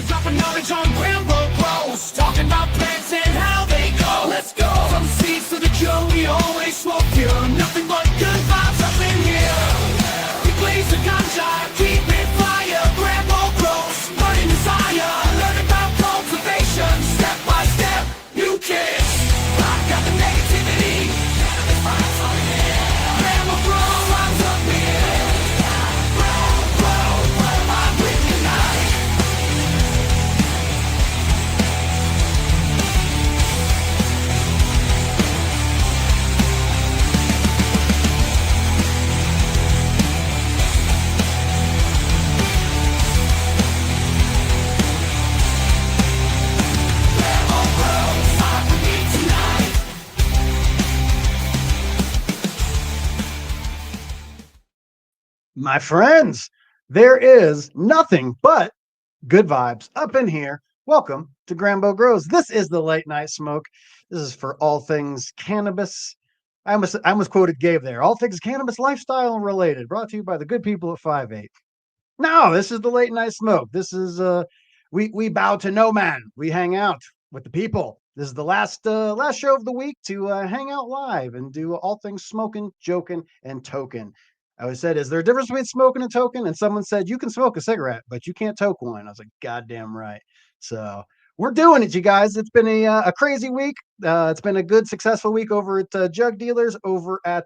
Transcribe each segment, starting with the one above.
Dropping knowledge on Grambo Bros, talking about plants and how they go. Let's go. From seeds to the cure, we always smoke pure. Nothing but good vibes up in here. We blaze the ganja, keep it fire. Grambo Bros, burning desire. Learn about cultivation, step by step. New kids, rock out the negativity. Cannabis vibes on here. Grambo Bros, vibes up here. Grow, I'm with you tonight. My friends, there is nothing but good vibes up in here. Welcome to Grambo Grows. This is the late night smoke. This is for all things cannabis. I almost quoted Gabe there. All things cannabis lifestyle related. Brought to you by the good people at 5-8. No, this is the late night smoke. This is we bow to no man. We hang out with the people. This is the last show of the week to hang out live and do all things smoking, joking, and token. I always said, is there a difference between smoking and token? And someone said, you can smoke a cigarette, but you can't toke one. I was like, goddamn right. So we're doing it, you guys. It's been a crazy week. It's been a good, successful week over at Jug Dealers, over at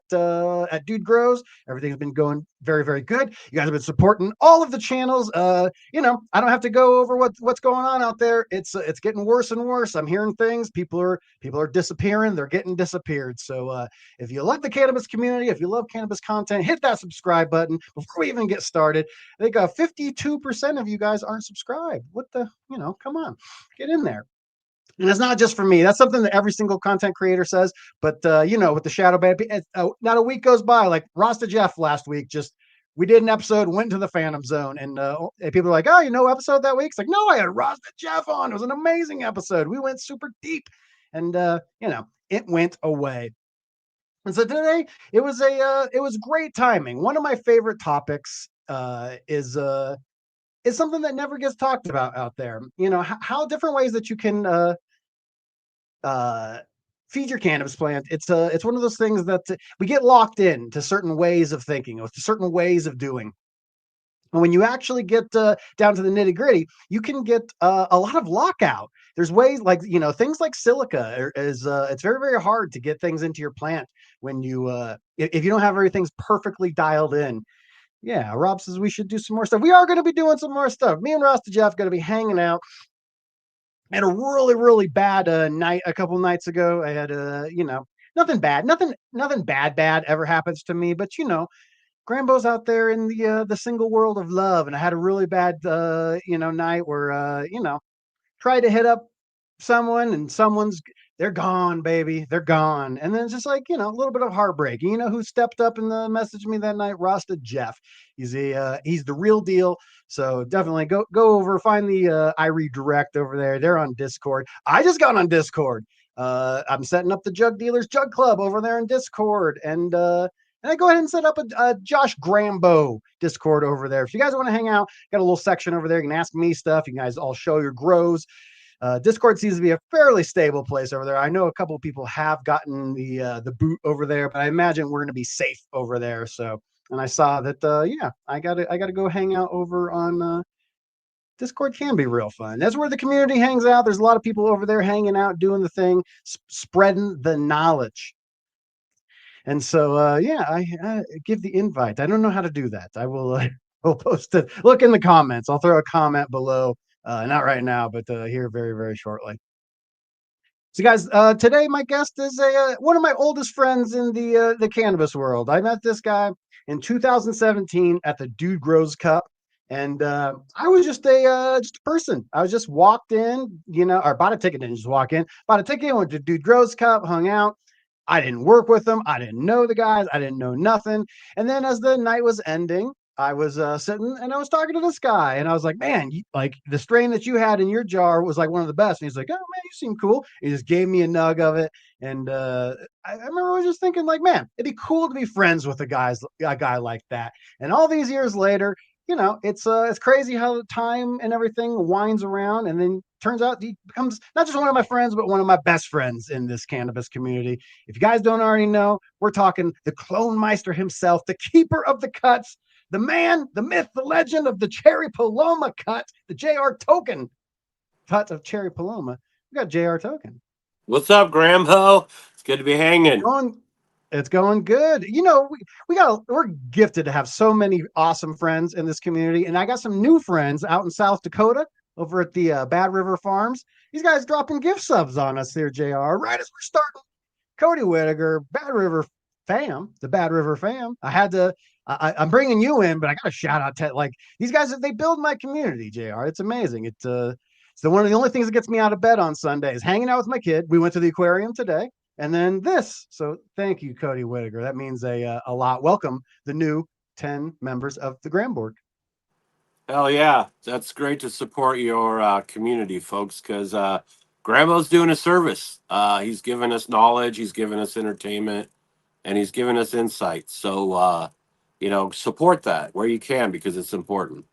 Dude Grows. Everything's been going very, very good. You guys have been supporting all of the channels. I don't have to go over what's going on out there. It's getting worse and worse. I'm hearing things. People are disappearing. They're getting disappeared. So if you like the cannabis community, if you love cannabis content, hit that subscribe button. Before we even get started, I think 52% of you guys aren't subscribed. What the, come on, get in there. And it's not just for me. That's something that every single content creator says. But, with the shadow ban, not a week goes by. Like Rasta Jeff last week, we did an episode, went to the Phantom Zone. And people are like, oh, episode that week? It's like, no, I had Rasta Jeff on. It was an amazing episode. We went super deep. And, it went away. And so today, it was great timing. One of my favorite topics is something that never gets talked about out there. How different ways that you can feed your cannabis plant. It's one of those things that we get locked in to certain ways of thinking, or to certain ways of doing. And when you actually get down to the nitty gritty, you can get a lot of lockout. There's ways like, things like silica is it's very, very hard to get things into your plant when you if you don't have everything's perfectly dialed in. Yeah, Rob says we should do some more stuff. We are going to be doing some more stuff. Me and Rasta Jeff going to be hanging out. I had a really, really bad night a couple nights ago. I had nothing bad ever happens to me, but Grambo's out there in the single world of love, and I had a really bad night where tried to hit up someone and they're gone, baby. They're gone. And then it's just like, a little bit of heartbreak. You know who stepped up and messaged me that night? Rasta Jeff. He's the real deal. So definitely go over, find the I redirect over there. They're on Discord. I just got on Discord. I'm setting up the Jug Dealers Jug Club over there in Discord. And I go ahead and set up a Josh Grambo Discord over there. If you guys want to hang out, got a little section over there. You can ask me stuff. You guys all show your grows. Discord seems to be a fairly stable place over there. I know a couple of people have gotten the boot over there, but I imagine we're going to be safe over there. So, and I saw that, I gotta go hang out over on Discord. Can be real fun. That's where the community hangs out. There's a lot of people over there hanging out, doing the thing, spreading the knowledge. And so, I give the invite. I don't know how to do that. I will we'll post it. Look in the comments. I'll throw a comment below. Not right now, but here very, very shortly. So, guys, today my guest is one of my oldest friends in the cannabis world. I met this guy in 2017 at the Dude Grows Cup, and I was just a person. I was just walked in, or bought a ticket, didn't just walk in. Bought a ticket, went to Dude Grows Cup, hung out. I didn't work with them. I didn't know the guys. I didn't know nothing. And then as the night was ending, I was sitting and I was talking to this guy, and I was like, man, like the strain that you had in your jar was like one of the best. And he's like, oh man, you seem cool. He just gave me a nug of it. And I remember I was just thinking like, man, it'd be cool to be friends with a guy like that. And all these years later, it's crazy how time and everything winds around, and then turns out he becomes not just one of my friends, but one of my best friends in this cannabis community. If you guys don't already know, we're talking the Clone Meister himself, the keeper of the cuts, the man, the myth, the legend of the Cherry Paloma cut, the JR Token cut of Cherry Paloma. We got JR Token. What's up, Grambo? It's good to be hanging. It's going good. We're gifted to have so many awesome friends in this community, and I got some new friends out in South Dakota over at the Bad River Farms. These guys dropping gift subs on us here, JR. Right as we're starting, Cody Whittaker, Bad River Fam, the Bad River Fam. I'm bringing you in, but I got to shout out to these guys. They build my community, JR. It's amazing. It's one of the only things that gets me out of bed on Sundays. Hanging out with my kid. We went to the aquarium today. And then this. So thank you, Cody Whittaker. That means a lot. Welcome the new 10 members of the GRAMBOlogue. Hell yeah. That's great to support your community, folks, because Grambo's doing a service. He's given us knowledge, he's given us entertainment, and he's given us insight. So, support that where you can, because it's important.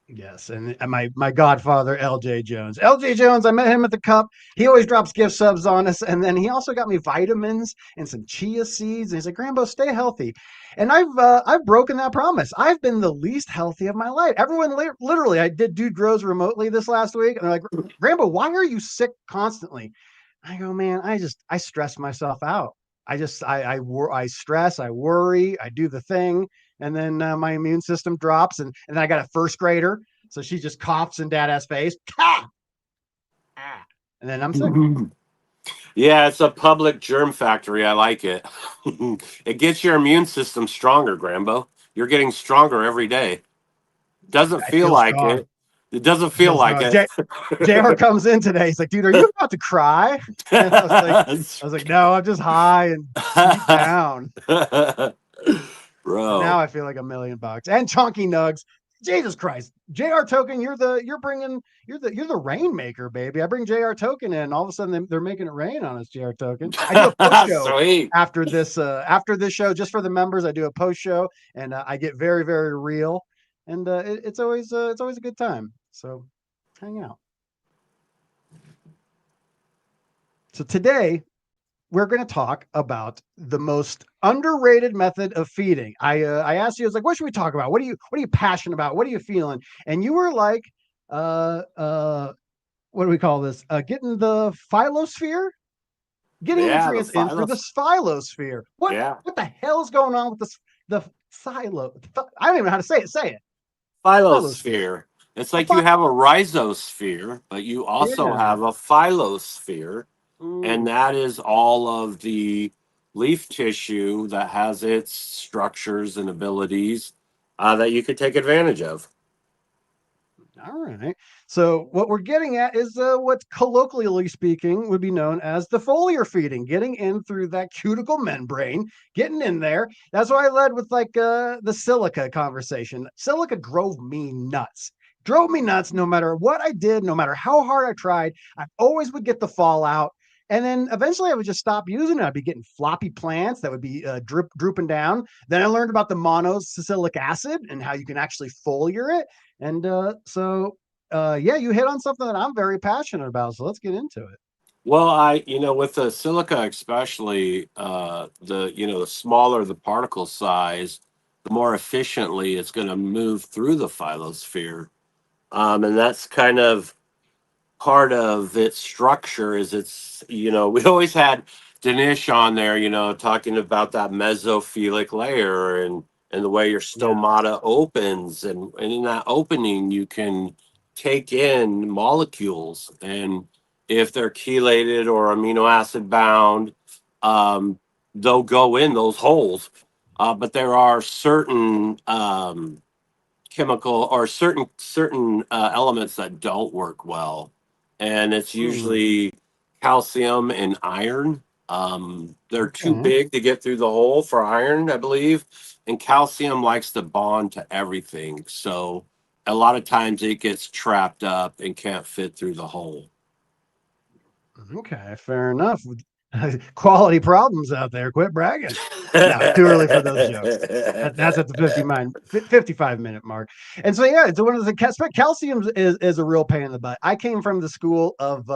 Yes, and my godfather, LJ Jones. LJ Jones, I met him at the Cup. He always drops gift subs on us, and then he also got me vitamins and some chia seeds. And he's like, "Grambo, stay healthy." And I've broken that promise. I've been the least healthy of my life. Everyone, literally, I did Dude Grows remotely this last week, and they're like, "Grambo, why are you sick constantly?" I go, "Man, I stress myself out. I stress, I worry, I do the thing." And then my immune system drops, and then I got a first grader, so she just coughs in Dada's face, and then I'm sick. Yeah, it's a public germ factory. I like it. It gets your immune system stronger, Grambo. You're getting stronger every day. Doesn't feel like strong. it. It doesn't feel like it. JR comes in today. He's like, "Dude, are you about to cry?" And I was like, "No, I'm just high and deep down." Bro. Now I feel like $1,000,000 and chunky nugs. Jesus Christ, JR Token, you're the rainmaker, baby. I bring JR Token in, all of a sudden they're making it rain on us. JR Token. I do a post show after this show, just for the members. I do a post show, and I get very, very real, and it's always a good time. So hang out. So today, we're going to talk about the most underrated method of feeding. I asked you, I was like, "What should we talk about? What are you passionate about? What are you feeling?" And you were like, what do we call this? Getting the phyllosphere, getting nutrients in through the phyllosphere. What the hell's going on with the phyllo? I don't even know how to say it. Say it. Phyllosphere. It's like you have a rhizosphere, but you also have a phyllosphere. And that is all of the leaf tissue that has its structures and abilities that you could take advantage of. All right. So what we're getting at is what colloquially speaking would be known as the foliar feeding, getting in through that cuticle membrane, getting in there. That's why I led with the silica conversation. Silica drove me nuts. No matter what I did, no matter how hard I tried, I always would get the fallout. And then eventually I would just stop using it. I'd be getting floppy plants that would be drooping down. Then I learned about the monosalicylic acid and how you can actually foliar it. And you hit on something that I'm very passionate about. So let's get into it. Well, with the silica, especially the smaller the particle size, the more efficiently it's going to move through the phyllosphere. And that's kind of part of its structure. We always had Dinesh on there, talking about that mesophilic layer and the way your stomata opens. And in that opening, you can take in molecules. And if they're chelated or amino acid bound, they'll go in those holes. But there are certain chemical or certain elements that don't work well. And it's usually calcium and iron. They're too big to get through the hole for iron, I believe. And calcium likes to bond to everything. So a lot of times it gets trapped up and can't fit through the hole. Okay, fair enough. Quality problems out there. Quit bragging. No, too early for those jokes. That's at the 55-minute mark. And so, yeah, it's one of the calcium is a real pain in the butt. I came from the school of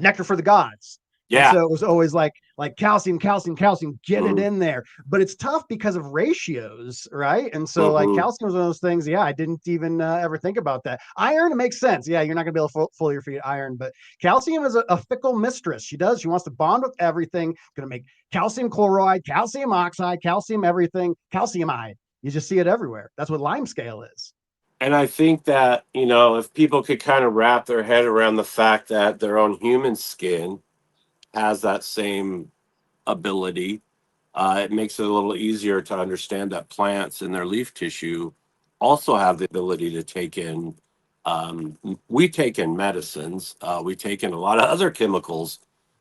Nectar for the Gods. And Yeah. so it was always like calcium, calcium, calcium, get it in there. But it's tough because of ratios, right? And so like calcium is one of those things. Yeah, I didn't even ever think about that. Iron, it makes sense. Yeah, you're not gonna be able to fully feed iron, but calcium is a fickle mistress. She wants to bond with everything. Gonna make calcium chloride, calcium oxide, calcium everything, calciumide. You just see it everywhere. That's what lime scale is. And I think that, if people could kind of wrap their head around the fact that their own human skin has that same ability, it makes it a little easier to understand that plants in their leaf tissue also have the ability to take in. We take in medicines. We take in a lot of other chemicals.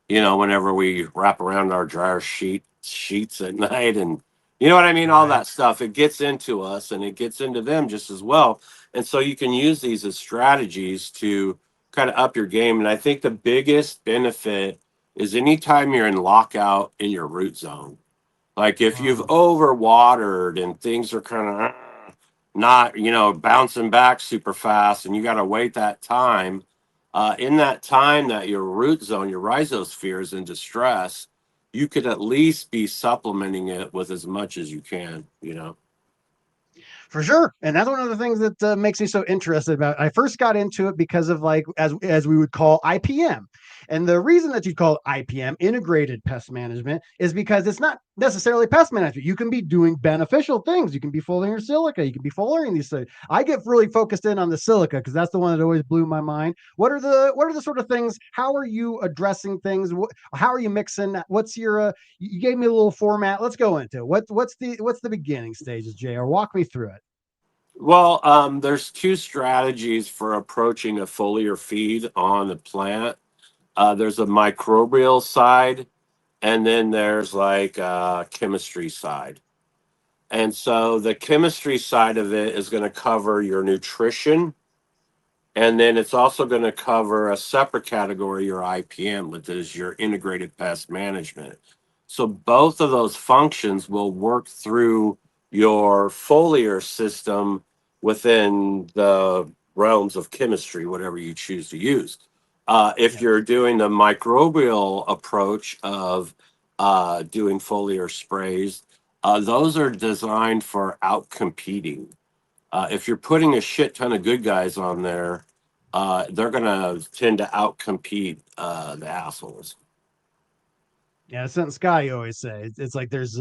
Whenever we wrap around our dryer sheets at night, and you know what I mean, all Right. that stuff. It gets into us, and it gets into them just as well. And so you can use these as strategies to kind of up your game. And I think the biggest benefit is anytime you're in lockout in your root zone. Like if you've overwatered and things are kind of not, bouncing back super fast, and you got to wait that time. In that time that your root zone, your rhizosphere is in distress, you could at least be supplementing it with as much as you can. For sure, and that's one of the things that makes me so interested about it. I first got into it because of like as we would call IPM, and the reason that you call it IPM, integrated pest management, is because it's not necessarily pest management. You can be doing beneficial things. You can be foliating your silica. You can be foliating these things. I get really focused in on the silica because that's the one that always blew my mind. What are the sort of things? How are you addressing things? How are you mixing? What's your you gave me a little format. Let's go into it. What's the beginning stages, JR? Walk me through it. Well, there's two strategies for approaching a foliar feed on the plant. There's a microbial side, and then there's like a chemistry side. And so the chemistry side of it is going to cover your nutrition, and then it's also going to cover a separate category, your IPM, which is your integrated pest management. So both of those functions will work through your foliar system within the realms of chemistry, whatever you choose to use. If Yeah. you're doing the microbial approach of doing foliar sprays, those are designed for outcompeting. If you're putting a shit ton of good guys on there, they're going to tend to outcompete the assholes. Yeah, it's something Sky always say. It's like there's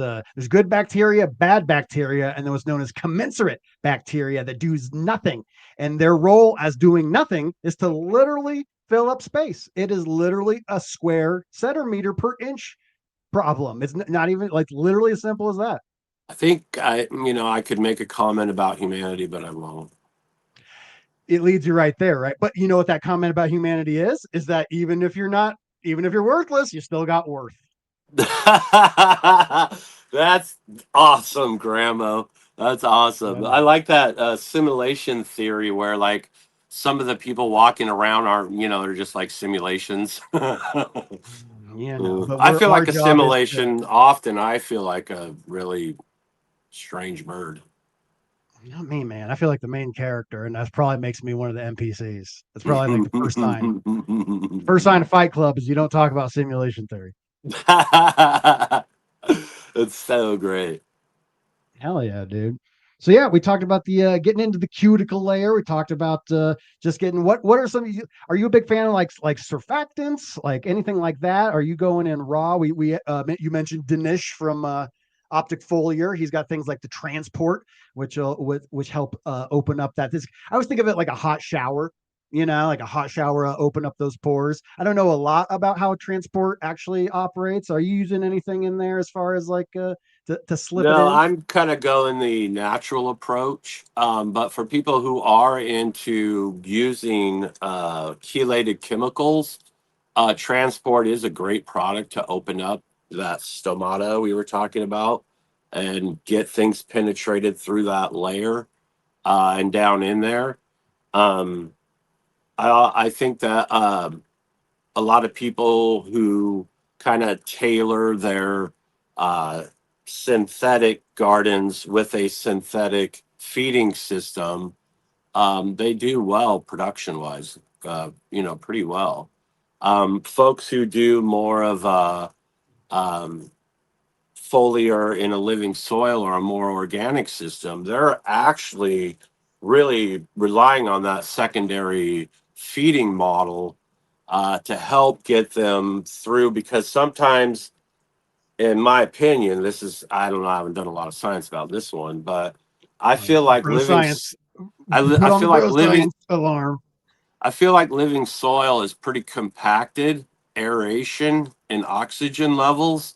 good bacteria, bad bacteria, and then what's known as commensurate bacteria that do nothing. And their role as doing nothing is to literally fill up space. It is literally a square centimeter per inch problem. It's not even like literally as simple as that. I think I could make a comment about humanity, but I won't. It leads you right there, right? But you know what that comment about humanity is that even if you're worthless, you still got worth. That's awesome, Grandma. That's awesome. I Yeah. like that simulation theory where like some of the people walking around are, they're just like simulations. But I feel our like a job is to simulation. Often I feel like a really strange bird. not me, man. I feel like the main character, and that probably makes me one of the NPCs. That's probably like the first sign. First sign of Fight Club is you don't talk about simulation theory. It's so great. Hell yeah, dude. So yeah, we talked about the getting into the cuticle layer. We talked about just getting what are some of you are you a big fan of like surfactants, like anything like that? Are you going in raw? We you mentioned Dinesh from Optic Foliar. He's got things like the transport, which help open up that. This I always think of it like a hot shower. Like a hot shower, open up those pores. I don't know a lot about how transport actually operates. Are you using anything in there as far as like to slip it No, in? I'm kind of going the natural approach. But for people who are into using chelated chemicals, transport is a great product to open up that stomata we were talking about and get things penetrated through that layer and down in there. Um, I think that a lot of people who kind of tailor their synthetic gardens with a synthetic feeding system, they do well production wise, pretty well. Folks who do more of a foliar in a living soil or a more organic system, they're actually really relying on that secondary feeding model to help get them through. Because sometimes, in my opinion, this is, I don't know, I haven't done a lot of science about this one, but I feel like Bro science. I Put on the feel like bro living science alarm. I feel like living soil is pretty compacted. Aeration and oxygen levels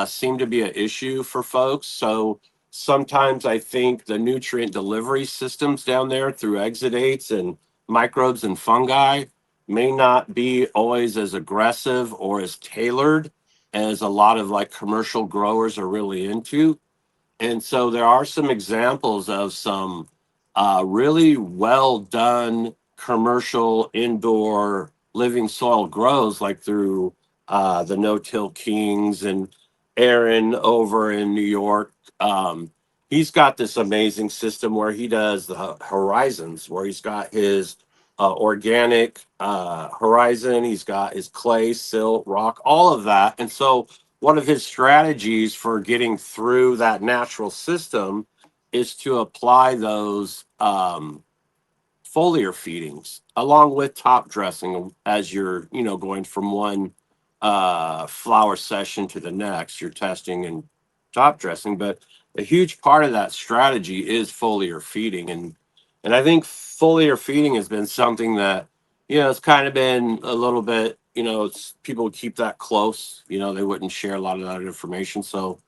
seem to be an issue for folks. So sometimes I think the nutrient delivery systems down there through exudates and microbes and fungi may not be always as aggressive or as tailored as a lot of like commercial growers are really into. And so there are some examples of some really well done commercial indoor living soil grows, like through the No Till Kings and Aaron over in New York. He's got this amazing system where he does the horizons, where he's got his organic horizon, he's got his clay, silt, rock, all of that. And so one of his strategies for getting through that natural system is to apply those foliar feedings along with top dressing as you're going from one flower session to the next. You're testing and top dressing, but a huge part of that strategy is foliar feeding. And I think foliar feeding has been something that it's kind of been a little bit, it's people would keep that close. They wouldn't share a lot of that information, so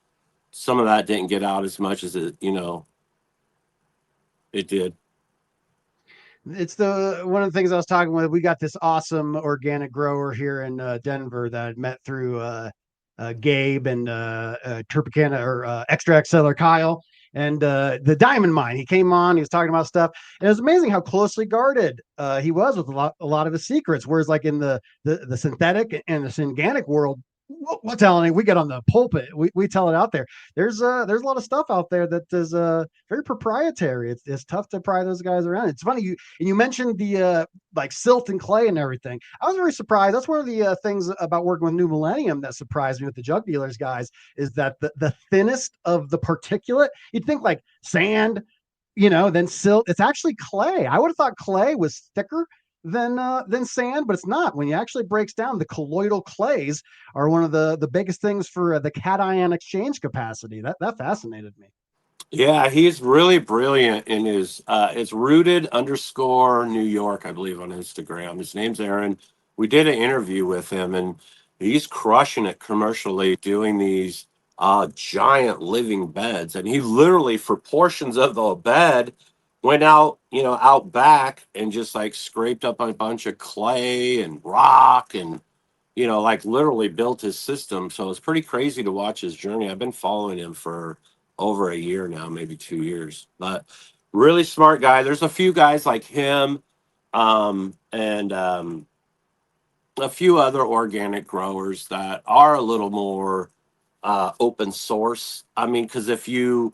some of that didn't get out as much as it did. It's the one of the things I was talking with. We got this awesome organic grower here in Denver that I met through Gabe and Tropicana or Extract Seller Kyle and the Diamond Mine. He came on, he was talking about stuff, and it was amazing how closely guarded he was with a lot of his secrets. Whereas like in the synthetic and the synganic world, we're telling it, we get on the pulpit, we tell it out there. There's a lot of stuff out there that is very proprietary. It's tough to pry those guys around. It's funny you mentioned the like silt and clay and everything. I was very surprised. That's one of the things about working with New Millennium that surprised me with the Jug Dealers guys is that the thinnest of the particulate, you'd think like sand, then silt. It's actually clay. I would have thought clay was thicker than sand, but it's not. When you actually breaks down, the colloidal clays are one of the biggest things for the cation exchange capacity. That fascinated me. Yeah, he's really brilliant in his it's rooted underscore New York, I believe, on Instagram. His name's Aaron. We did an interview with him, and he's crushing it commercially doing these giant living beds. And he literally, for portions of the bed, went out, out back and just like scraped up a bunch of clay and rock and like literally built his system. So it's pretty crazy to watch his journey. I've been following him for over a year now, maybe 2 years, but really smart guy. There's a few guys like him, and a few other organic growers that are a little more open source. I mean, because if you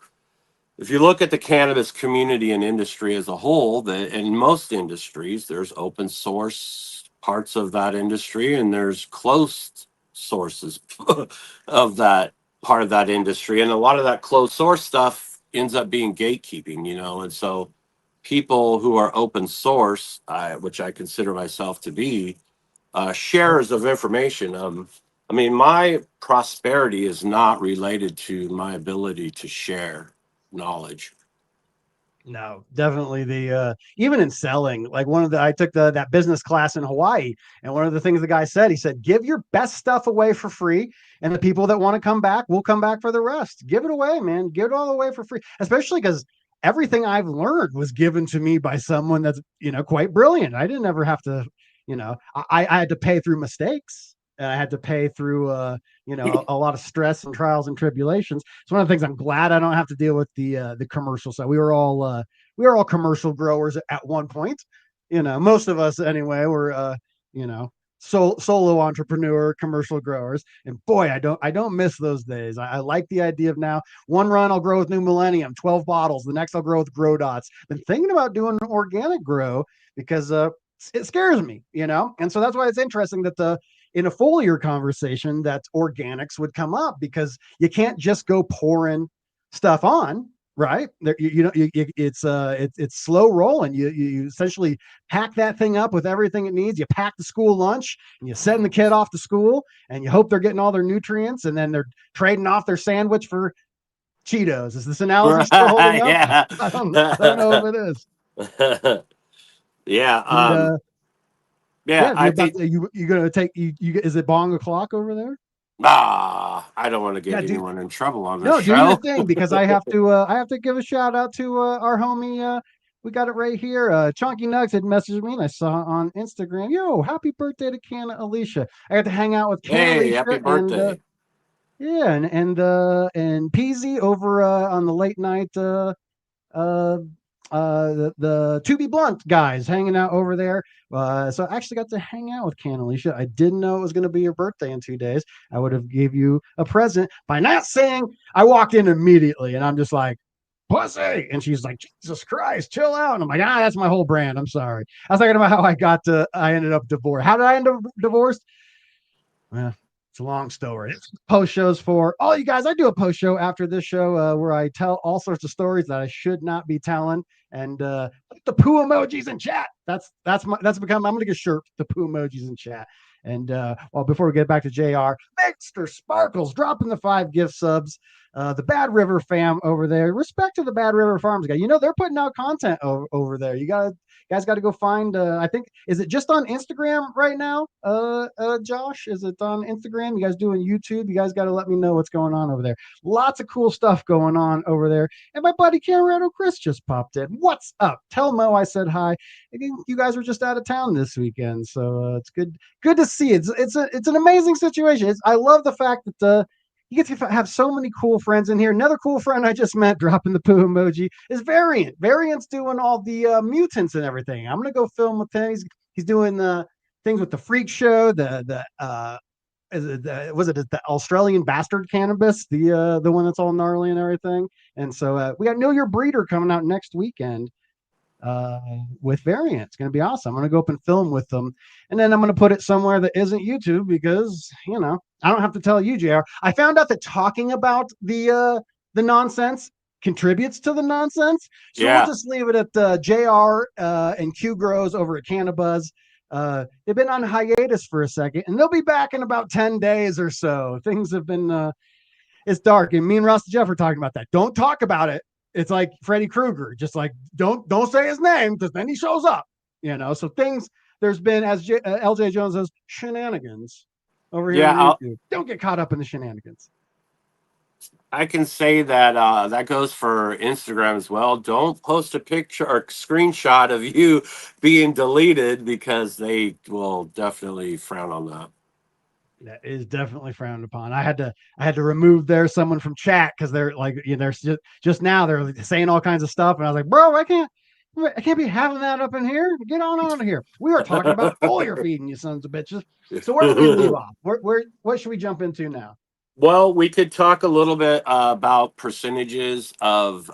look at the cannabis community and industry as a whole, in most industries, there's open source parts of that industry, and there's closed sources of that part of that industry. And a lot of that closed source stuff ends up being gatekeeping, and so people who are open source, which I consider myself to be, sharers of information. I mean, my prosperity is not related to my ability to share knowledge. No, definitely the even in selling, like I took that business class in Hawaii, and one of the things the guy said, he said, give your best stuff away for free, and the people that want to come back will come back for the rest. Give it away, man. Give it all away for free. Especially because everything I've learned was given to me by someone that's quite brilliant. I didn't ever have to, I had to pay through mistakes. And I had to pay through a lot of stress and trials and tribulations. It's one of the things I'm glad I don't have to deal with the commercial side. We were all commercial growers at one point. Most of us anyway were solo entrepreneur commercial growers, and boy, I don't miss those days. I like the idea of now one run I'll grow with New Millennium 12 bottles, the next I'll grow with Grow Dots. Been thinking about doing an organic grow because it scares me, and so that's why it's interesting that the in a foliar conversation that organics would come up, because you can't just go pouring stuff on, right? There, it's slow rolling. You essentially pack that thing up with everything it needs. You pack the school lunch and you send the kid off to school, and you hope they're getting all their nutrients, and then they're trading off their sandwich for Cheetos. Is this analogy still holding up? Yeah. I don't know if it is. Yeah. And Yeah, yeah, I think you gonna take you is it bong o'clock over there? I don't want to get Yeah, do anyone in trouble on this no, do your show. thing, because I have to give a shout out to our homie. We got it right here. Chunky Nugs had messaged me, and I saw on Instagram. Yo, happy birthday to Canna Alicia. I got to hang out with Canna Hey, happy Alicia and birthday. yeah, and Peasy over on the late night uh the To Be Blunt guys hanging out over there. So I actually got to hang out with Can Alicia. I didn't know it was going to be your birthday in 2 days. I would have gave you a present by not saying. I walked in immediately, and I'm just like, pussy. And she's like, Jesus Christ, chill out. And I'm like, that's my whole brand. I'm sorry. I was thinking about how I ended up divorced. How did I end up divorced? Well, it's a long story. It's post shows for all you guys. I do a post show after this show where I tell all sorts of stories that I should not be telling. And put the poo emojis in chat. That's become. I'm gonna get a shirt. The poo emojis in chat. And well, before we get back to JR, Mr. Sparkles dropping the 5 gift subs. The Bad River fam over there. Respect to the Bad River Farms guy. They're putting out content over there. Guys got to go find. I think, is it just on Instagram right now? Josh, is it on Instagram? You guys doing YouTube? You guys got to let me know what's going on over there. Lots of cool stuff going on over there. And my buddy Cameron Chris just popped in. What's up? Tell Mo I said hi. You guys were just out of town this weekend, so it's good to see. It's an amazing situation. I love the fact that you get to have so many cool friends in here. Another cool friend I just met, dropping the poo emoji, is Variant. Variant's doing all the mutants and everything. I'm gonna go film with him. He's doing the things with the Freak Show. Was it the Australian bastard cannabis? The one that's all gnarly and everything. And so we got Know Your Breeder coming out next weekend with Variant. It's going to be awesome. I'm going to go up and film with them, and then I'm going to put it somewhere that isn't YouTube, because I don't have to tell you, JR. I found out that talking about the nonsense contributes to the nonsense, so Yeah. we'll just leave it at JR and Q Grows over at Cannabis. They've been on hiatus for a second, and they'll be back in about 10 days or so. Things have been it's dark, and me and Ross Jeff are talking about that. Don't talk about it. It's like Freddy Krueger, just like don't say his name, because then he shows up. So there's been, as LJ Jones says, shenanigans over here on YouTube. Don't get caught up in the shenanigans. I can say that that goes for Instagram as well. Don't post a picture or screenshot of you being deleted, because they will definitely frown on that. That is definitely frowned upon. I had to remove someone from chat, because they're like, they're just now they're saying all kinds of stuff, and I was like, bro, I can't be having that up in here. Get on out of here. We are talking about foliar feeding, you sons of bitches. So where do we leave off? What should we jump into now? Well, we could talk a little bit about percentages of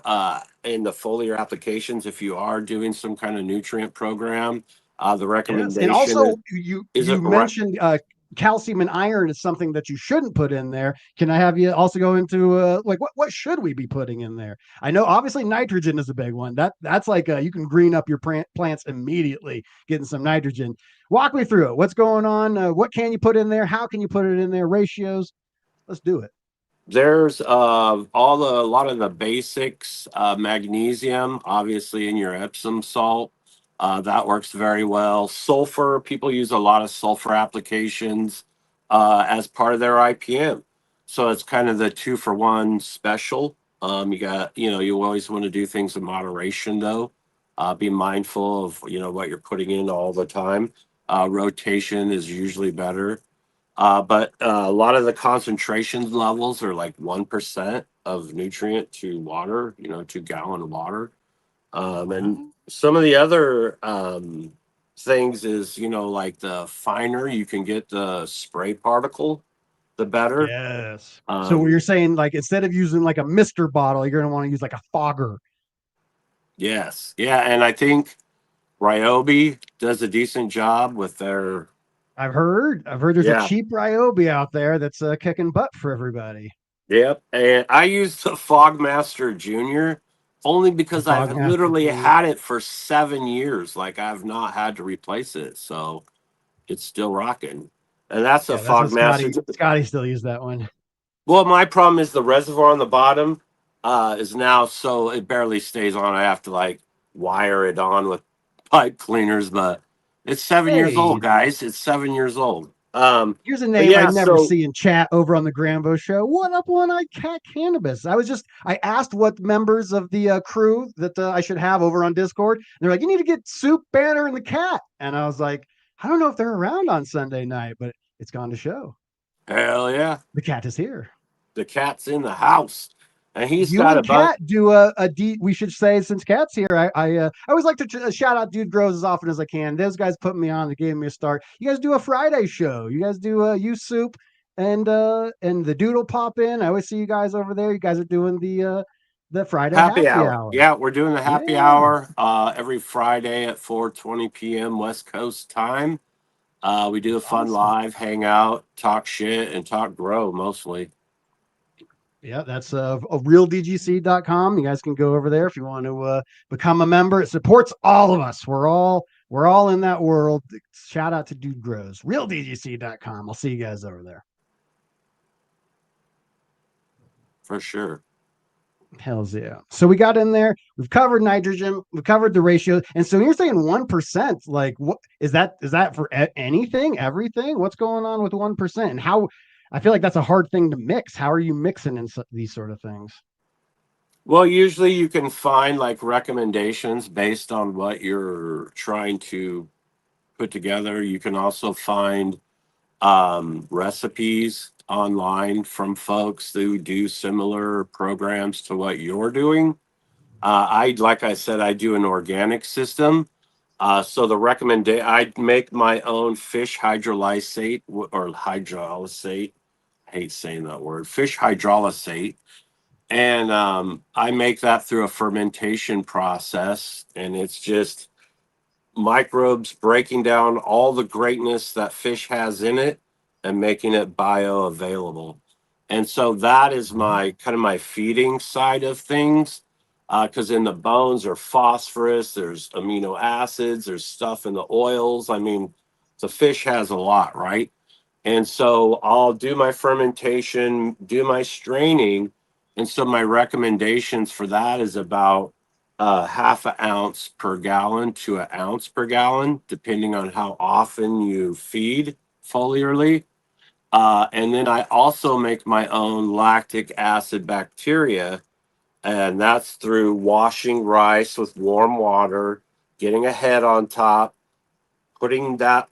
in the foliar applications if you are doing some kind of nutrient program. The recommendation, and also you mentioned calcium and iron is something that you shouldn't put in there. Can I have you also go into what should we be putting in there? I know obviously nitrogen is a big one. That's like you can green up your plants immediately getting some nitrogen. Walk me through it. What's going on? What can you put in there? How can you put it in there? Ratios. Let's do it. There's a lot of the basics. Magnesium, obviously, in your Epsom salt. That works very well. Sulfur, people use a lot of sulfur applications as part of their IPM. So it's kind of the 2-for-1 special. You always want to do things in moderation, though. Be mindful of, what you're putting in all the time. Rotation is usually better. But a lot of the concentration levels are like 1% of nutrient to water, 2 gallon of water. And some of the other things is, like the finer you can get the spray particle, the better. Yes. So what Um, you're saying, like instead of using like a Mister bottle, you're gonna want to use like a fogger. yes. Yeah. And I think Ryobi does a decent job with their, I've heard. There's a yeah. cheap Ryobi out there that's kicking butt for everybody. Yep. And I use the Fogmaster Junior only The because I've Fogmaster literally Junior. had it for 7 years. Like I've not had to replace it. So it's still rocking. And that's a Yeah, that's what Fogmaster. Scotty still used that one. Well, my problem is the reservoir on the bottom is now so it barely stays on. I have to like wire it on with pipe cleaners, but it's 7 years Hey, old, guys. It's 7 years old. here's a But name yeah, I'd never so see in chat over on the Grambo show. What up, One-Eyed Cat Cannabis? I asked what members of the crew that I should have over on Discord. And they're like, you need to get Soup, Banner, and the cat. And I was like, I don't know if they're around on Sunday night, but it's gone to show. hell yeah, The cat is here. the cat's in the house, and he's You got a and bunch. Cat do a D. We should say since Cat's here, I always like to shout out Dude Grows as often as I can. Those guys put me on. They gave me a start. You guys do a Friday show. You guys do you Soup and the Dude will pop in. I always see you guys over there. You guys are doing the Friday Happy happy hour. hour. Yeah, we're doing the happy Yeah, hour every Friday at 4:20 p.m. West Coast time. We do a fun awesome. live hangout, talk shit, and talk grow mostly. Yeah, that's realdgc.com. You guys can go over there if you want to become a member. It supports all of us. We're all in that world. Shout out to Dude Grows. Realdgc.com. I'll see you guys over there. For sure. Hells yeah. So we got in there. We've covered nitrogen. We've covered the ratio. And so you're saying 1%, like what is that? Is that for anything, everything? What's going on with 1%? And how I feel like that's a hard thing to mix. How are you mixing in these sort of things? Well, usually you can find like recommendations based on what you're trying to put together. You can also find recipes online from folks who do similar programs to what you're doing. Like I said, I do an organic system. So the I make my own fish hydrolysate or hydrolysate. I hate saying that word. Fish hydrolysate, and I make that through a fermentation process, and it's just microbes breaking down all the greatness that fish has in it and making it bioavailable. And so that is my kind of my feeding side of things. Because in the bones are phosphorus, there's amino acids, there's stuff in the oils. I mean, the fish has a lot, right? And so I'll do my fermentation, do my straining. And so my recommendations for that is about half an ounce per gallon to an ounce per gallon, depending on how often you feed foliarly. And then I also make my own lactic acid bacteria, and that's through washing rice with warm water, getting a head on top, straining that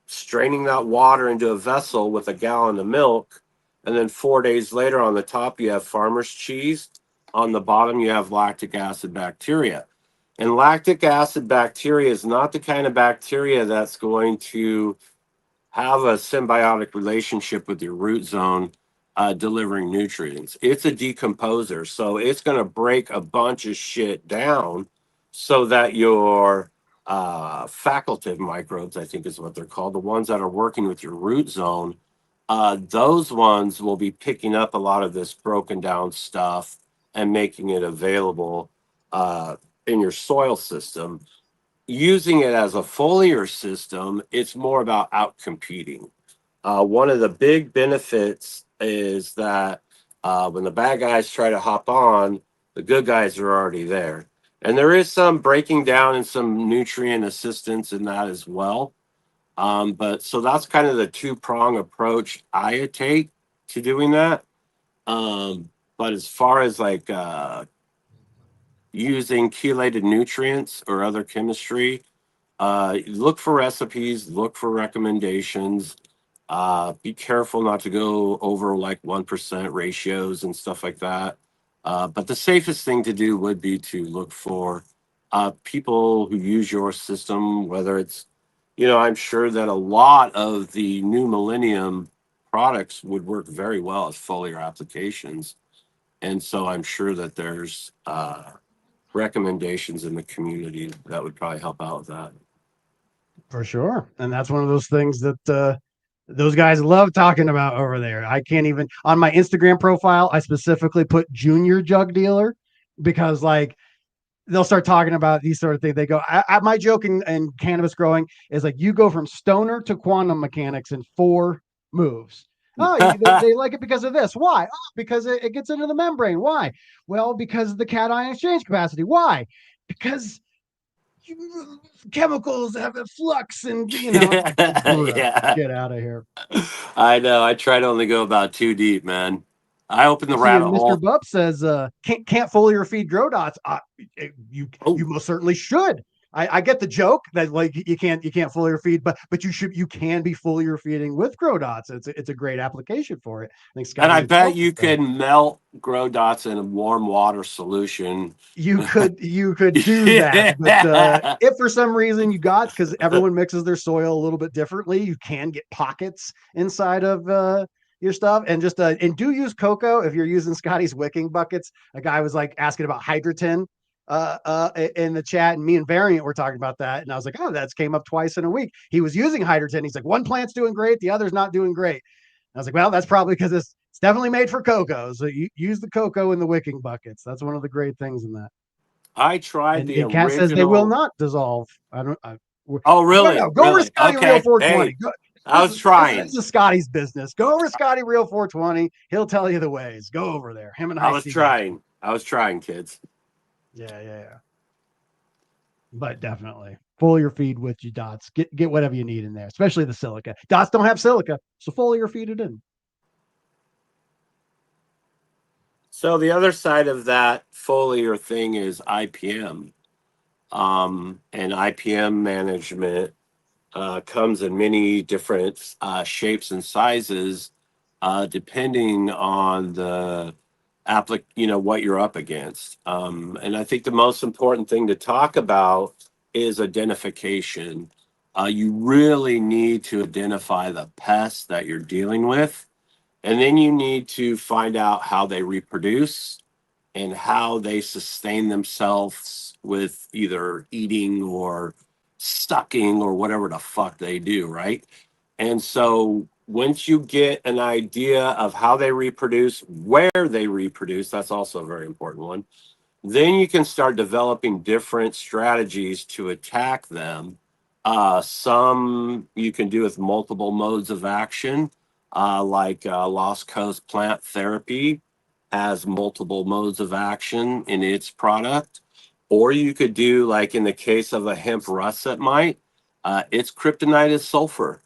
water into a vessel with a gallon of milk. And then 4 days later, on the top, you have farmer's cheese. On the bottom, you have lactic acid bacteria. And lactic acid bacteria is not the kind of bacteria that's going to have a symbiotic relationship with your root zone delivering nutrients. It's a decomposer. So it's going to break a bunch of shit down so that your facultative microbes, I think is what they're called, the ones that are working with your root zone, those ones will be picking up a lot of this broken down stuff and making it available in your soil system. Using it as a foliar system, it's more about out competing. One of the big benefits is that when the bad guys try to hop on, the good guys are already there. And there is some breaking down and some nutrient assistance in that as well. But so that's kind of the two-prong approach I take to doing that. But as far as like using chelated nutrients or other chemistry, look for recipes, look for recommendations. Be careful not to go over like 1% ratios and stuff like that. But the safest thing to do would be to look for people who use your system, whether it's I'm sure that a lot of the new millennium products would work very well as foliar applications. And so I'm sure that there's recommendations in the community that would probably help out with that. For sure. And that's one of those things that those guys love talking about over there. I can't even on my Instagram profile, I specifically put junior jug dealer because like they'll start talking about these sort of things. They go, my joke in cannabis growing is like you go from stoner to quantum mechanics in 4 moves. Oh, they like it because of this. Why? Oh, because it gets into the membrane. Why? Well, because of the cation exchange capacity. Why? Because chemicals have a flux and Yeah. get out of here. I know. I try to only go about 2 deep, man. I open the See, rabbit and Mr. hole. Bub says can't foliar feed grow dots. You Oh, most certainly should. I get the joke that like you can't foliar feed, but you can be foliar feeding with grow dots. It's a great application for it. I think and Scotty I bet himself you has done it. can melt grow dots in a warm water solution. You could do that, but Yeah. if for some reason you got because everyone mixes their soil a little bit differently, you can get pockets inside of your stuff and just and do use cocoa if you're using Scotty's wicking buckets. A guy was like asking about hydrogen in the chat, and me and Variant were talking about that, and I was like, oh, that's came up twice in a week. He was using hydrogen. He's like, one plant's doing great, the other's not doing great. I was like, well, that's probably because it's definitely made for cocoa. So you use the cocoa in the wicking buckets. That's one of the great things in that. I tried the And Kat says they will original. not dissolve. I don't. Oh, No, really? no. Go over Really? Scotty Real Okay. 420. Hey, Go, I was this trying. is Scotty's business. Go over Scotty Real 420. He'll tell you the ways. Go over there. Him and I High was C. trying. I was trying, kids. Yeah. But definitely foliar feed with your dots. Get whatever you need in there, especially the silica. Dots don't have silica, so foliar feed it in. So the other side of that foliar thing is IPM. And IPM management comes in many different shapes and sizes, depending on the what you're up against. And I think the most important thing to talk about is identification. You really need to identify the pests that you're dealing with, and then you need to find out how they reproduce and how they sustain themselves with either eating or sucking or whatever the fuck they do, right? And so once you get an idea of how they reproduce, where they reproduce, that's also a very important one, then you can start developing different strategies to attack them. Some you can do with multiple modes of action, like Lost Coast Plant Therapy has multiple modes of action in its product. Or you could do, like in the case of a hemp russet mite, its kryptonite is sulfur.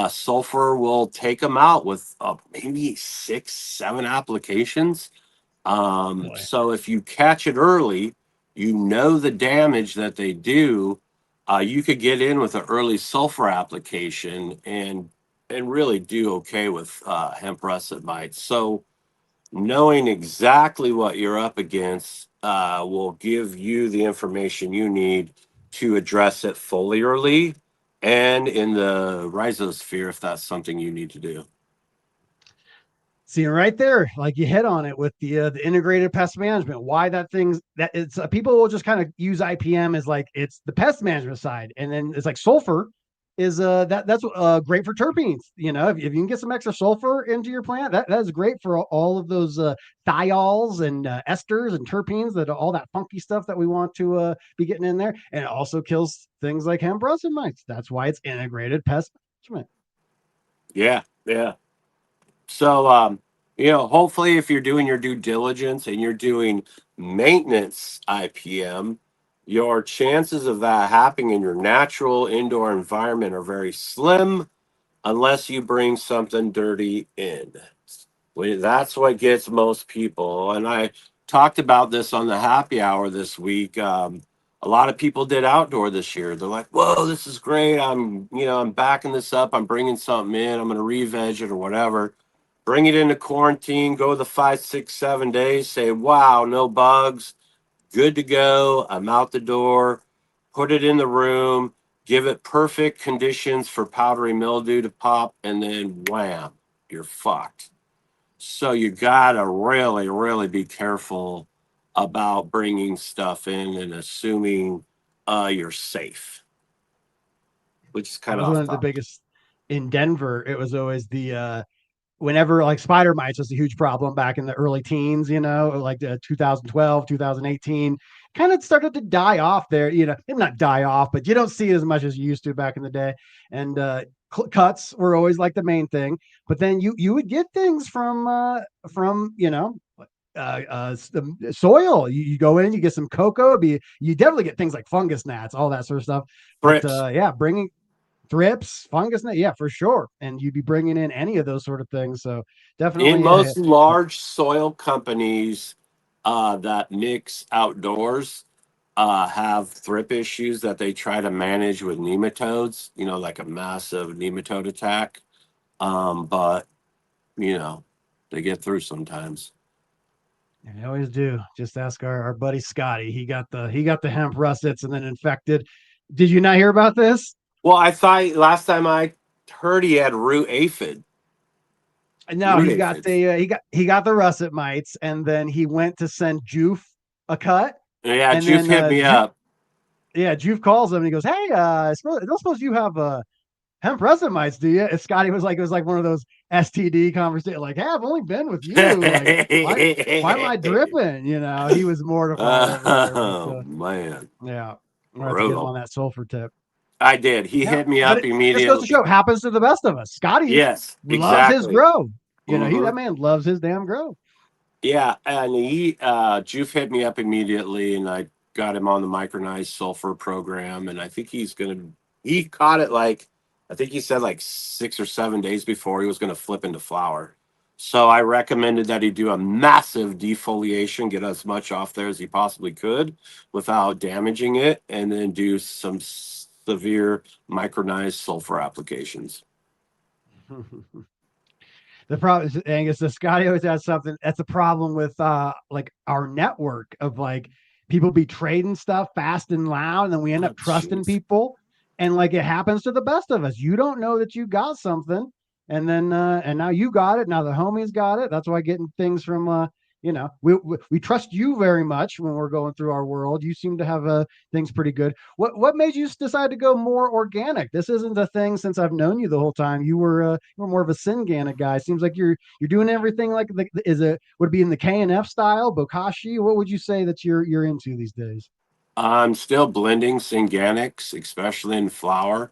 Sulfur will take them out with maybe 6, 7 applications. Really. So if you catch it early, you know the damage that they do. You could get in with an early sulfur application and really do okay with hemp russet mites. So knowing exactly what you're up against will give you the information you need to address it foliarly and in the rhizosphere if that's something you need to do. See right there, like you hit on it with the integrated pest management. Why that thing's that it's people will just kind of use IPM as like it's the pest management side, and then it's like sulfur is that's great for terpenes. If you can get some extra sulfur into your plant, that is great for all of those thiols and esters and terpenes that all that funky stuff that we want to be getting in there, and it also kills things like hemp russet mites. That's why it's integrated pest management. Yeah. So, hopefully, if you're doing your due diligence and you're doing maintenance IPM, your chances of that happening in your natural indoor environment are very slim unless you bring something dirty in. That's what gets most people. And I talked about this on the happy hour this week. A lot of people did outdoor this year. They're like, "Whoa, this is great! I'm backing this up. I'm bringing something in. I'm going to re-veg it or whatever." Bring it into quarantine. Go the 5, 6, 7 days. Say, "Wow, no bugs. Good to go. I'm out the door." Put it in the room. give it perfect conditions for powdery mildew to pop, and then wham, you're fucked. So you gotta really, really be careful about bringing stuff in and assuming you're safe, which is That kind of was off one of the topic. biggest in Denver. It was always whenever like spider mites was a huge problem back in the early teens, like 2012, 2018, kind of started to die off there, maybe not die off, but you don't see it as much as you used to back in the day. And cuts were always like the main thing, but then you would get things from soil. You go in, you get some cocoa, you definitely get things like fungus gnats, all that sort of stuff. But Thrips. yeah, bringing thrips, fungus net, yeah, for sure. And you'd be bringing in any of those sort of things. So In definitely, most large soil companies that mix outdoors, have thrip issues that they try to manage with nematodes, like a massive nematode attack. But, you know, they get through sometimes. I always do. Just ask our buddy Scotty. He got the hemp russets and then infected. Did you not hear about this? Well, I thought last time I heard he had root aphid. No, Root he got aphids. the he got the russet mites, and then he went to send Joof a cut, Yeah, and Juve then hit me up. yeah, Joof calls him and he goes, "Hey, I don't suppose you have hemp russet mites, do you?" And Scotty was like, it was like one of those STD conversations, like, "Hey, I've only been with you. Like, why am I dripping?" He was mortified over there, but Oh, man. yeah, we'll have to get him Brutal. on that sulfur tip. I did. He Yeah, hit me but up it just goes to immediately. show, happens to the best of us. Scotty Yes, loves his exactly. grow. Hmm. That man loves his damn grow. Yeah, and Juve hit me up immediately, and I got him on the micronized sulfur program, and I think he caught it like, I think he said like 6 or 7 days before he was gonna flip into flower. So I recommended that he do a massive defoliation, get as much off there as he possibly could without damaging it, and then do some severe micronized sulfur applications. The problem is, Angus, the Scotty always has something that's a problem with like our network of like people be trading stuff fast and loud, and then we end Oh, up trusting jeez. people, and like it happens to the best of us. You don't know that you got something, and then and now you got it. Now the homies got it. That's why getting things from we trust you very much when we're going through our world. You seem to have things pretty good. What made you decide to go more organic? This isn't a thing since I've known you the whole time. You were more of a Syngana guy. Seems like you're doing everything like is it would it be in the KNF style, Bokashi? What would you say that you're into these days? I'm still blending Synganics, especially in flour.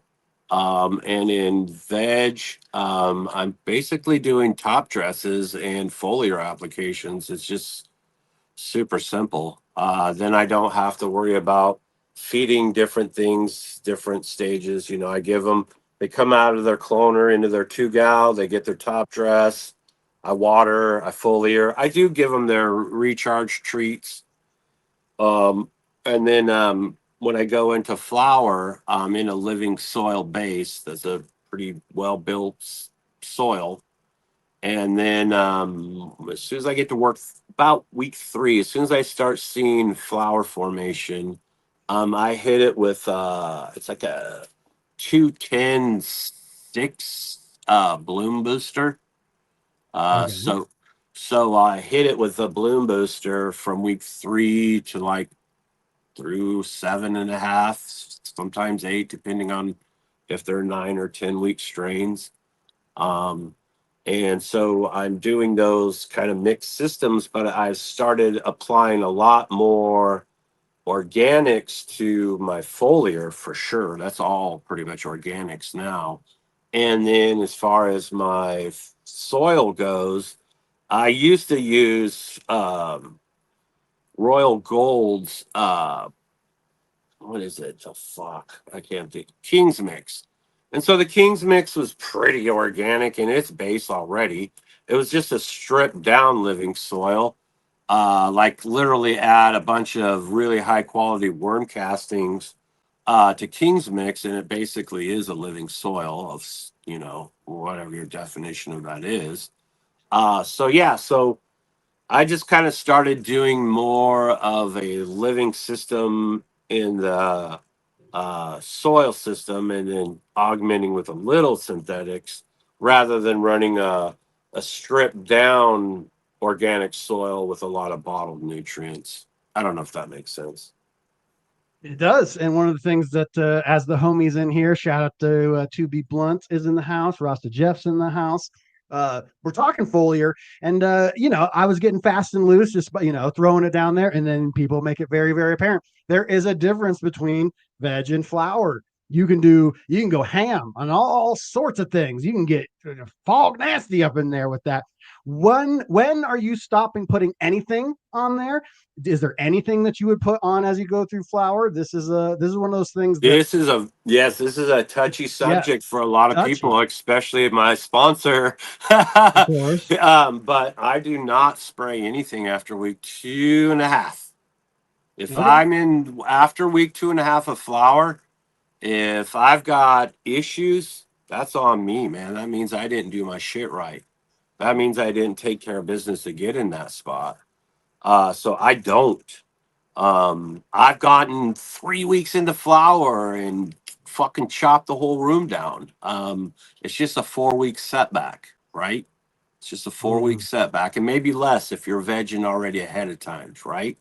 And in veg, I'm basically doing top dresses and foliar applications. It's just super simple. Then I don't have to worry about feeding different things, different stages. I give them, they come out of their cloner into their 2 gal, they get their top dress. I water, I foliar. I do give them their recharge treats. Um, and then when I go into flour, I'm in a living soil base that's a pretty well built soil. And then as soon as I get to work about week 3, as soon as I start seeing flower formation, I hit it with it's like a 210 6 bloom booster. Uh, Okay. so so I hit it with a bloom booster from week 3 to like through 7.5, sometimes 8, depending on if they're 9 or 10 week strains. Um, and so I'm doing those kind of mixed systems, but I've started applying a lot more organics to my foliar for sure. That's all pretty much organics now. And then as far as my soil goes, I used to use Royal Gold's what is it? The fuck, I can't think. King's Mix. And so the King's Mix was pretty organic in its base already. It was just a stripped down living soil. Like literally add a bunch of really high quality worm castings to King's Mix, and it basically is a living soil of whatever your definition of that is. So yeah, so I just kind of started doing more of a living system in the soil system and then augmenting with a little synthetics rather than running a stripped down organic soil with a lot of bottled nutrients. I don't know if that makes sense. It does. And one of the things that, as the homies in here, shout out to Be Blunt is in the house, Rasta Jeff's in the house. We're talking foliar, and I was getting fast and loose, just throwing it down there, and then people make it very, very apparent. There is a difference between veg and flower. You can go ham on all sorts of things. You can get fog nasty up in there with that. When are you stopping putting anything on there? Is there anything that you would put on as you go through flower? This is one of those things that, this is a touchy subject for a lot of people, especially my sponsor. of course. But I do not spray anything after week 2.5. If I'm in after week 2.5 of flower, if I've got issues, that's on me, man. That means I didn't do my shit right. That means I didn't take care of business to get in that spot. So I don't. I've gotten 3 weeks into flower and fucking chopped the whole room down. It's just a 4-week setback, right? It's just a 4-week setback, and maybe less if you're vegging already ahead of time, right?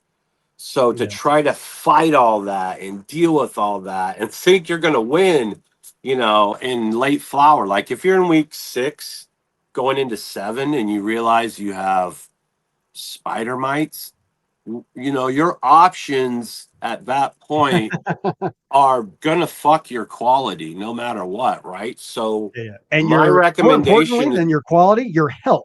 So to try to fight all that and deal with all that and think you're going to win, in late flower, like if you're in week 6 going into 7 and you realize you have spider mites, your options at that point are gonna fuck your quality no matter what, right? So and my more recommendation importantly than your quality, your health.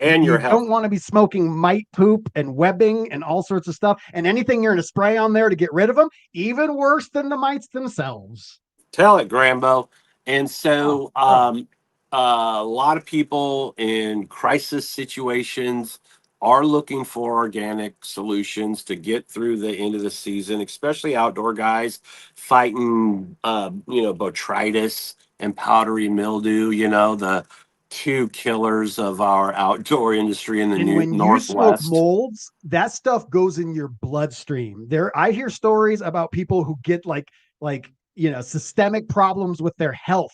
and your You health. don't want to be smoking mite poop and webbing and all sorts of stuff, and anything you're going to spray on there to get rid of them, even worse than the mites themselves. Tell it, Grambo. And so a lot of people in crisis situations are looking for organic solutions to get through the end of the season, especially outdoor guys fighting, botrytis and powdery mildew, the two killers of our outdoor industry in the And when you smoke Northwest. molds, that stuff goes in your bloodstream. I hear stories about people who get like systemic problems with their health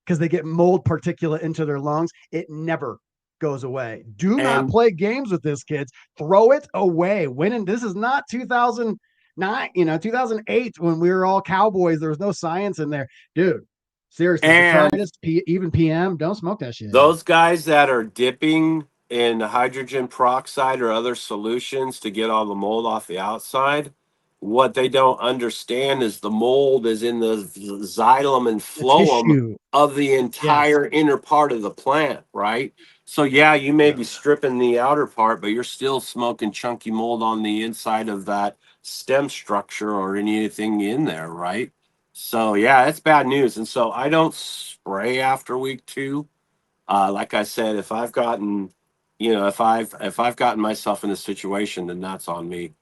because they get mold particulate into their lungs. It never goes away. Do not play games with this, kids. Throw it away. This is not 2009, 2008 when we were all cowboys. There was no science in there, dude. Seriously, even PM, don't smoke that shit. Those guys that are dipping in hydrogen peroxide or other solutions to get all the mold off the outside, what they don't understand is the mold is in the xylem and phloem of the entire inner part of the plant, right? So you may be stripping the outer part, but you're still smoking chunky mold on the inside of that stem structure or anything in there, right? So it's bad news. And so I don't spray after week 2. Like I said, if I've gotten, if I've gotten myself in a situation, then that's on me,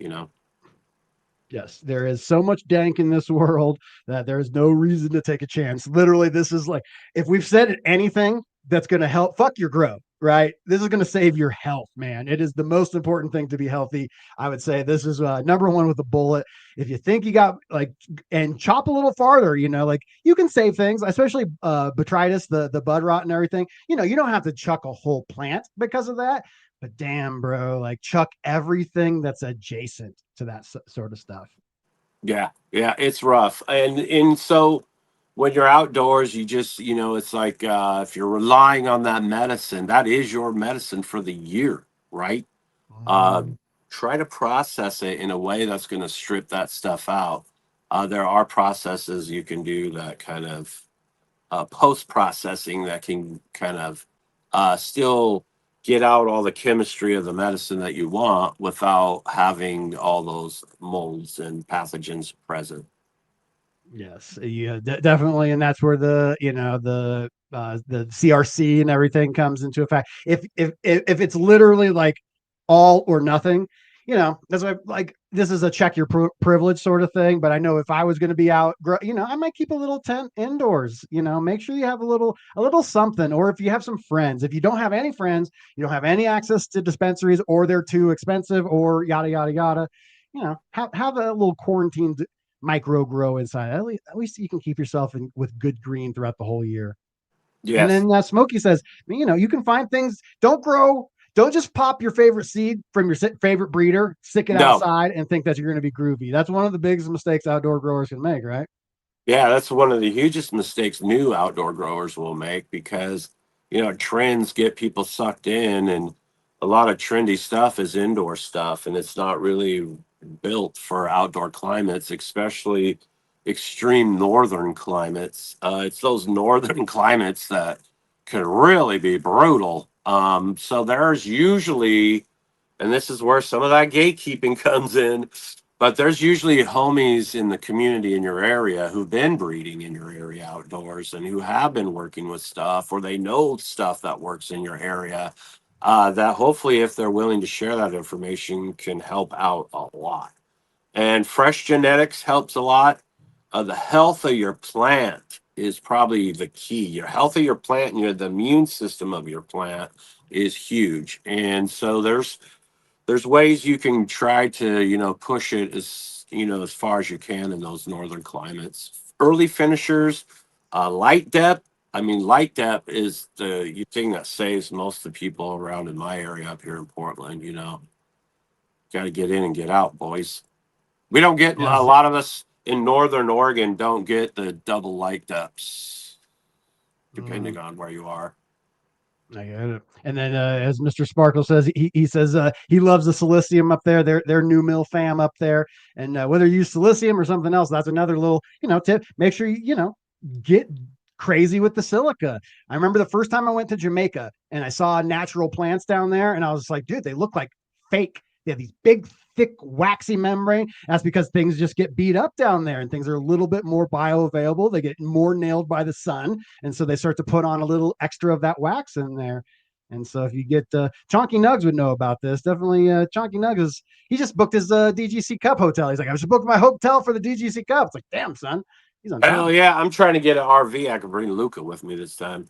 Yes, there is so much dank in this world that there is no reason to take a chance. Literally, this is like, if we've said anything that's going to help, fuck your grow, right? This is going to save your health, man. It is the most important thing to be healthy. I would say this is number one with a bullet. If you think you got and chop a little farther, you can save things, especially botrytis, the bud rot and everything. You don't have to chuck a whole plant because of that. But damn, bro, chuck everything that's adjacent to that sort of stuff. Yeah, it's rough. And so when you're outdoors, you just, it's like if you're relying on that medicine, that is your medicine for the year, right? Try to process it in a way that's going to strip that stuff out. There are processes you can do that kind of post-processing that can kind of still get out all the chemistry of the medicine that you want without having all those molds and pathogens present. Yes, definitely, and that's where the CRC and everything comes into effect. If it's literally all or nothing, that's why this is a check your privilege sort of thing. But I know if I was going to be out, I might keep a little tent indoors. Make sure you have a little something, or if you have some friends. If you don't have any friends, you don't have any access to dispensaries, or they're too expensive, or yada yada yada. Have a little quarantine micro grow inside. At least you can keep yourself in with good green throughout the whole year. And Yes. then Smokey says, you can find things. Don't just pop your favorite seed from your favorite breeder, stick it No. outside, and think that you're going to be groovy. That's one of the biggest mistakes outdoor growers can make, right? Yeah, that's one of the hugest mistakes new outdoor growers will make because, trends get people sucked in, and a lot of trendy stuff is indoor stuff, and it's not really built for outdoor climates, especially extreme northern climates. It's those northern climates that can really be brutal. So there's usually, and this is where some of that gatekeeping comes in, but there's usually homies in the community in your area who've been breeding in your area outdoors and who have been working with stuff, or they know stuff that works in your area, that hopefully, if they're willing to share that information, can help out a lot. And fresh genetics helps a lot. The health of your plant is probably the key. Your health of your plant and the immune system of your plant is huge. And so there's ways you can try to push it as far as you can in those northern climates. Early finishers, light depth. I mean, light depth is the thing that saves most of the people around in my area up here in Portland. Got to get in and get out, boys. We don't get, a Yes. lot of us in northern Oregon don't get the double light depths, depending on where you are. I get it. And then, as Mr. Sparkle says, he says he loves the silicium up there. Their new mill fam up there, and whether you use silicium or something else, that's another little tip. Make sure you get crazy with the silica. I remember the first time I went to Jamaica and I saw natural plants down there, and I was like, dude, they look like fake. They have these big, thick, waxy membrane. That's because things just get beat up down there, and things are a little bit more bioavailable. They get more nailed by the sun, and so they start to put on a little extra of that wax in there. And so if you get Chonky Nugs would know about this. Definitely Chonky Nugs he just booked his DGC Cup hotel. He's like, I just booked my hotel for the DGC Cup. It's like, damn, son. He's on top. Hell yeah, I'm trying to get an RV. I can bring Luca with me this time.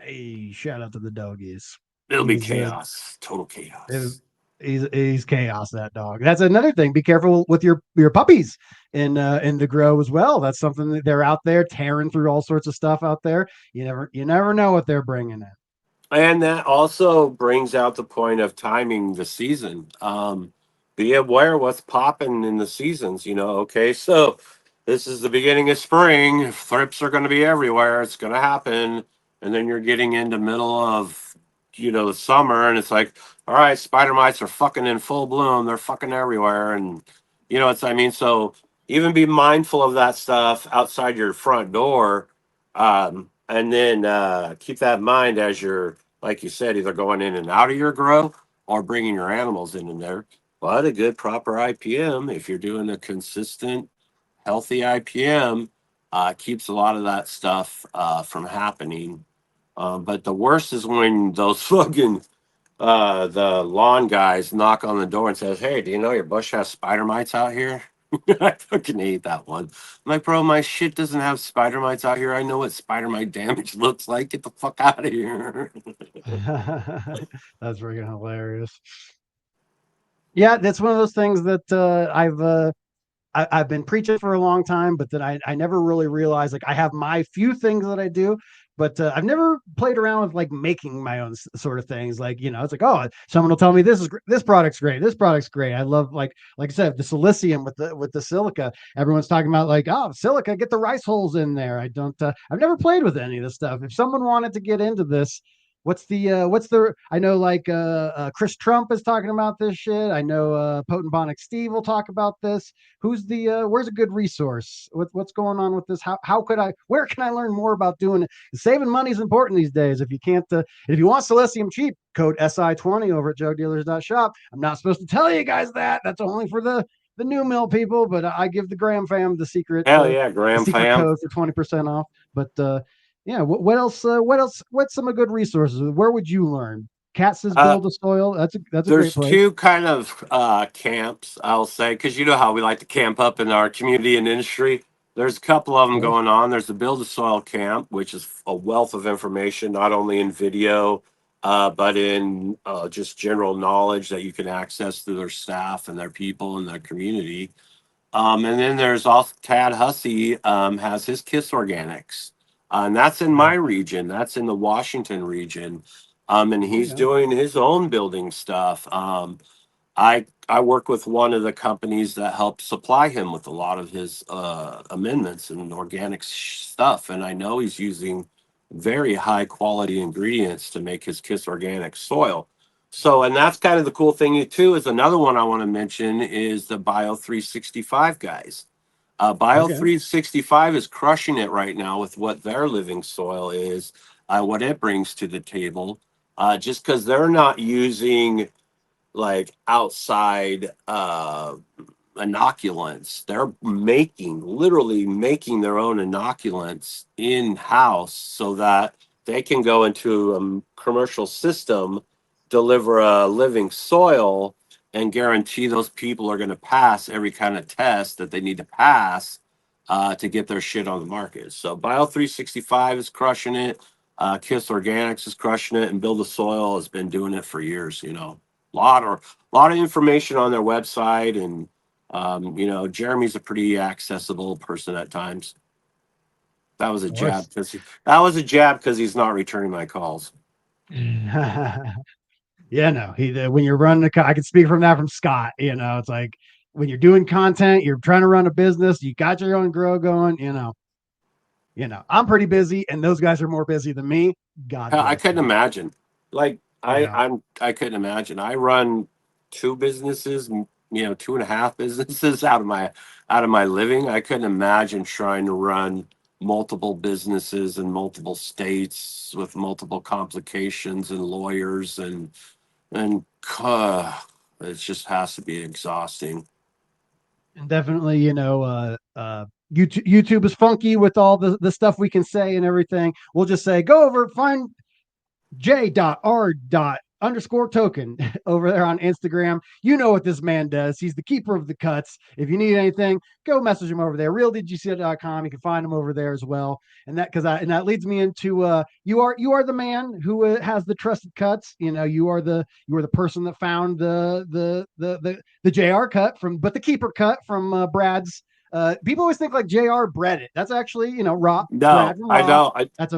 Hey, shout out to the doggies. It'll be chaos. Total chaos. He's chaos, that dog. That's another thing. Be careful with your puppies in the grow as well. That's something that they're out there tearing through all sorts of stuff out there. You never know what they're bringing in. And that also brings out the point of timing the season. Be aware what's popping in the seasons. Okay, so this is the beginning of spring. Thrips are going to be everywhere. It's going to happen, and then you're getting into middle of the summer, and it's like, all right, spider mites are fucking in full bloom. They're fucking everywhere, and so even be mindful of that stuff outside your front door. And then keep that in mind as you're, like you said, either going in and out of your grow or bringing your animals in there. But a good proper IPM, if you're doing a consistent, healthy IPM, keeps a lot of that stuff from happening. But the worst is when those fucking the lawn guys knock on the door and says, "Hey, do you know your bush has spider mites out here?" I fucking hate that one. I'm like, bro, my shit doesn't have spider mites out here. I know what spider mite damage looks like. Get the fuck out of here. That's freaking hilarious. Yeah, that's one of those things that I've been preaching for a long time, but then I never really realized, like, I have my few things that I do, but I've never played around with like making my own sort of things. Like, it's like, oh, someone will tell me this product's great. This product's great. I love, like I said, the silicium with the silica. Everyone's talking about, like, oh, silica, get the rice holes in there. I've never played with any of this stuff. If someone wanted to get into this, I know, like, Chris Trump is talking about this shit. I know Potent Bonic Steve will talk about this. Where's a good resource? What's going on with this? Where can I learn more about doing it? Saving money is important these days. If you can't, if you want silicium cheap, code SI20 over at JugDealers.shop. I'm not supposed to tell you guys that. That's only for the new mill people, but I give the GramFam the secret. Hell yeah, the secret GramFam. code for 20% off. But yeah, what else? What's some good resources? Where would you learn? Cat says build a soil. That's a great There's place. two kind of camps, I'll say, because you know how we like to camp up in our community and industry. There's a couple of them going on. There's the Build a Soil camp, which is a wealth of information, not only in video, but in just general knowledge that you can access through their staff and their people and their community. And then there's also Tad Hussey has his Kiss Organics, and that's in my region. That's in the Washington region, and he's Okay. doing his own building stuff. I work with one of the companies that helped supply him with a lot of his amendments and organic stuff, and I know he's using very high quality ingredients to make his Kiss Organic soil. So, and that's kind of the cool thing too. Is another one I want to mention is the Bio 365 guys. Bio Okay. 365 is crushing it right now with what their living soil is, what it brings to the table. Just because they're not using like outside inoculants. They're literally making their own inoculants in house so that they can go into a commercial system, deliver a living soil, and guarantee those people are going to pass every kind of test that they need to pass to get their shit on the market. So Bio 365 is crushing it. Kiss Organics is crushing it, and Build the Soil has been doing it for years. Lot of information on their website, and Jeremy's a pretty accessible person at times. That was a Of jab course. because he's not returning my calls. Yeah, no. When you're running I can speak from that from Scott. It's like when you're doing content, you're trying to run a business, you got your own grow going. I'm pretty busy, and those guys are more busy than me. God I bless couldn't them. imagine. Like You know, I couldn't imagine. I run two businesses, two and a half businesses out of my living. I couldn't imagine trying to run multiple businesses in multiple states with multiple complications and lawyers and it just has to be exhausting. and definitely, YouTube is funky with all the stuff we can say and everything. We'll just say go over, find J.R._token over there on Instagram. You know what this man does. He's the keeper of the cuts. If you need anything, go message him over there. RealDGC.com. You can find him over there as well. And that leads me into you are the man who has the trusted cuts. You are the person that found the JR cut but the keeper cut from Brad's. People always think like JR bred it. That's actually raw. No, Brad from I Raw. know. That's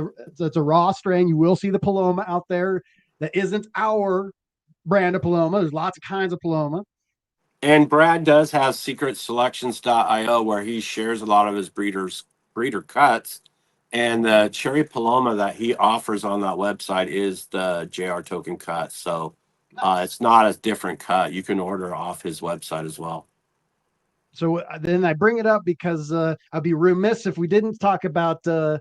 a raw strain. You will see the Paloma out there that isn't our brand of Paloma. There's lots of kinds of Paloma. And Brad does have secretselections.io where he shares a lot of his breeder cuts. And the cherry paloma that he offers on that website is the JR token cut. So it's not a different cut. You can order off his website as well. So then I bring it up because I'd be remiss if we didn't talk about foliar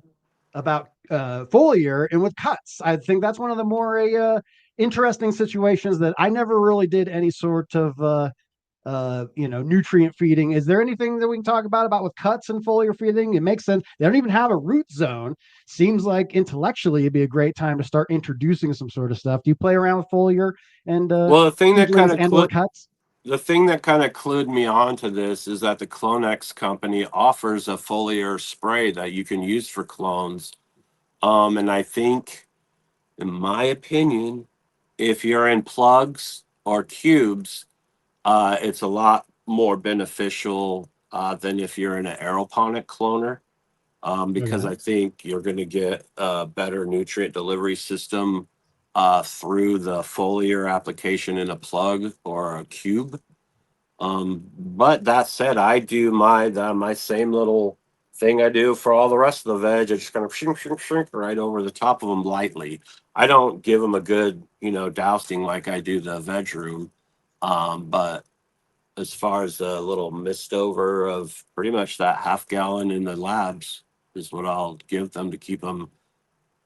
and with cuts. I think that's one of the more interesting situations that I never really did any sort of nutrient feeding. Is there anything that we can talk about with cuts and foliar feeding? It makes sense. They don't even have a root zone. Seems like intellectually it'd be a great time to start introducing some sort of stuff. Do you play around with foliar and Well, seedlings and or cuts? the thing that kind of clued me on to this is that the Clonex company offers a foliar spray that you can use for clones. And I think, in my opinion, if you're in plugs or cubes, it's a lot more beneficial than if you're in an aeroponic cloner, because Okay. I think you're going to get a better nutrient delivery system through the foliar application in a plug or a cube. But that said, I do my same little thing I do for all the rest of the veg. I just kind of shrink right over the top of them lightly. I don't give them a good, dousing like I do the veg room. But as far as a little mist over of pretty much that half gallon in the labs is what I'll give them to keep them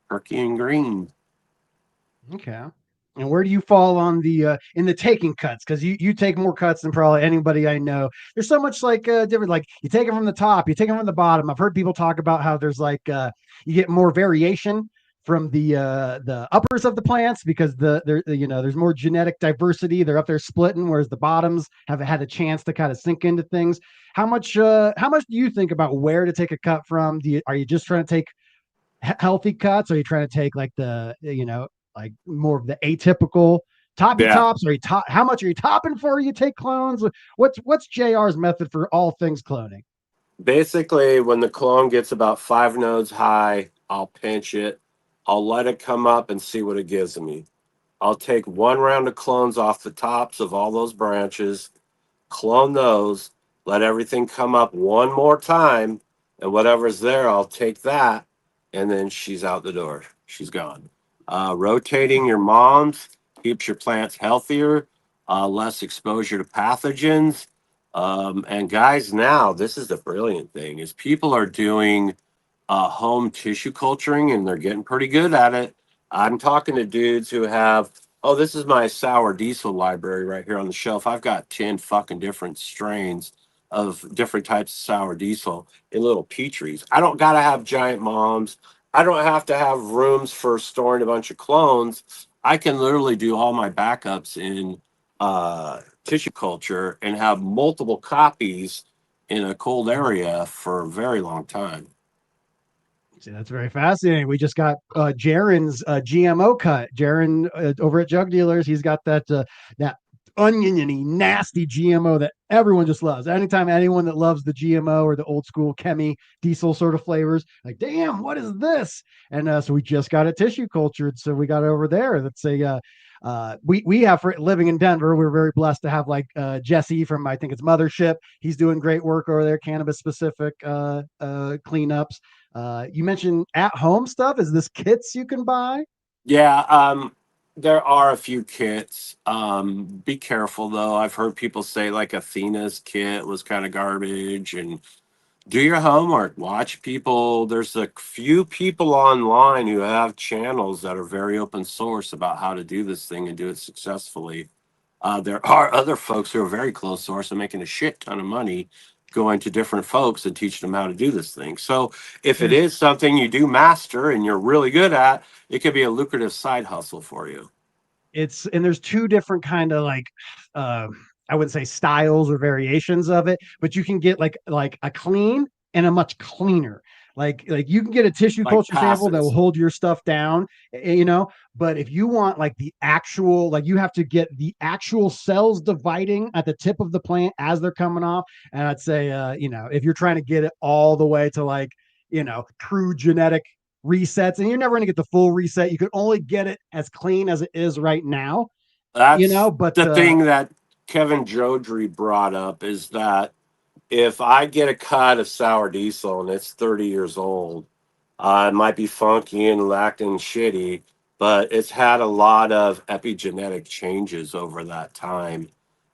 perky and green. Okay. And where do you fall on the in the taking cuts? Because you take more cuts than probably anybody I know. There's so much like different. Like you take them from the top, you take them from the bottom. I've heard people talk about how there's like you get more variation from the uppers of the plants because there's more genetic diversity. They're up there splitting, whereas the bottoms have had a chance to kind of sink into things. How much do you think about where to take a cut from? Are you just trying to take healthy cuts? Or are you trying to take like like more of the atypical Toppy Yeah. tops? Are you top? How much are you topping for? You take clones? What's JR's method for all things cloning? Basically, when the clone gets about 5 nodes high, I'll pinch it. I'll let it come up and see what it gives me. I'll take one round of clones off the tops of all those branches, clone those, let everything come up one more time, and whatever's there, I'll take that, and then she's out the door. She's gone. Rotating your moms keeps your plants healthier, less exposure to pathogens. And guys, now this is the brilliant thing: is people are doing home tissue culturing, and they're getting pretty good at it. I'm talking to dudes who have, oh, this is my sour diesel library right here on the shelf. I've got 10 fucking different strains of different types of sour diesel in little petries. I don't got to have giant moms. I don't have to have rooms for storing a bunch of clones. I can literally do all my backups in tissue culture and have multiple copies in a cold area for a very long time. See, that's very fascinating. We just got Jaron's GMO cut. Jaron over at Jug Dealers, he's got that oniony, nasty GMO that everyone just loves. Anytime anyone that loves the GMO or the old school chemi diesel sort of flavors, like, damn, what is this? And so we just got it tissue cultured. So we got it over there. That's a we have, for living in Denver, we're very blessed to have like Jesse from, I think it's Mothership. He's doing great work over there, cannabis specific cleanups. You mentioned at home stuff. Is this kits you can buy? Yeah, there are a few kits. Be careful though. I've heard people say like Athena's kit was kind of garbage, and do your homework. Watch people. There's a few people online who have channels that are very open source about how to do this thing and do it successfully. There are other folks who are very close source and making a shit ton of money going to different folks and teaching them how to do this thing. So if it There's is something you do master and you're really good at, it could be a lucrative side hustle for you. it's and there's two different kind of like uh I wouldn't say styles or variations of it, but you can get like a clean and a much cleaner. Like you can get a tissue Like culture sample that will passes. hold your stuff down, you know. But if you want like the actual, like you have to get the actual cells dividing at the tip of the plant as they're coming off. And I'd say, if you're trying to get it all the way to like, true genetic resets, and you're never going to get the full reset. You could only get it as clean as it is right now, That's but the thing that Kevin Jodrey brought up, is that if I get a cut of sour diesel and it's 30 years old, it might be funky and acting shitty, but it's had a lot of epigenetic changes over that time.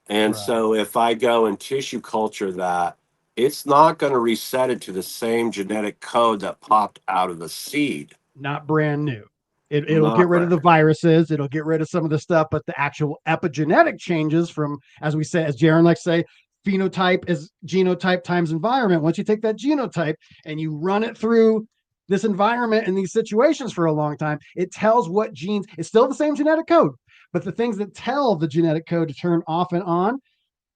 And right, so if I go and tissue culture that, it's not going to reset it to the same genetic code that popped out of the seed. not brand new. It'll get Not rid of right. the viruses. It'll get rid of some of the stuff, but the actual epigenetic changes from, as we say, as Jaron likes to say, phenotype is genotype times environment. Once you take that genotype and you run it through this environment and these situations for a long time, it tells what genes. It's still the same genetic code, but the things that tell the genetic code to turn off and on,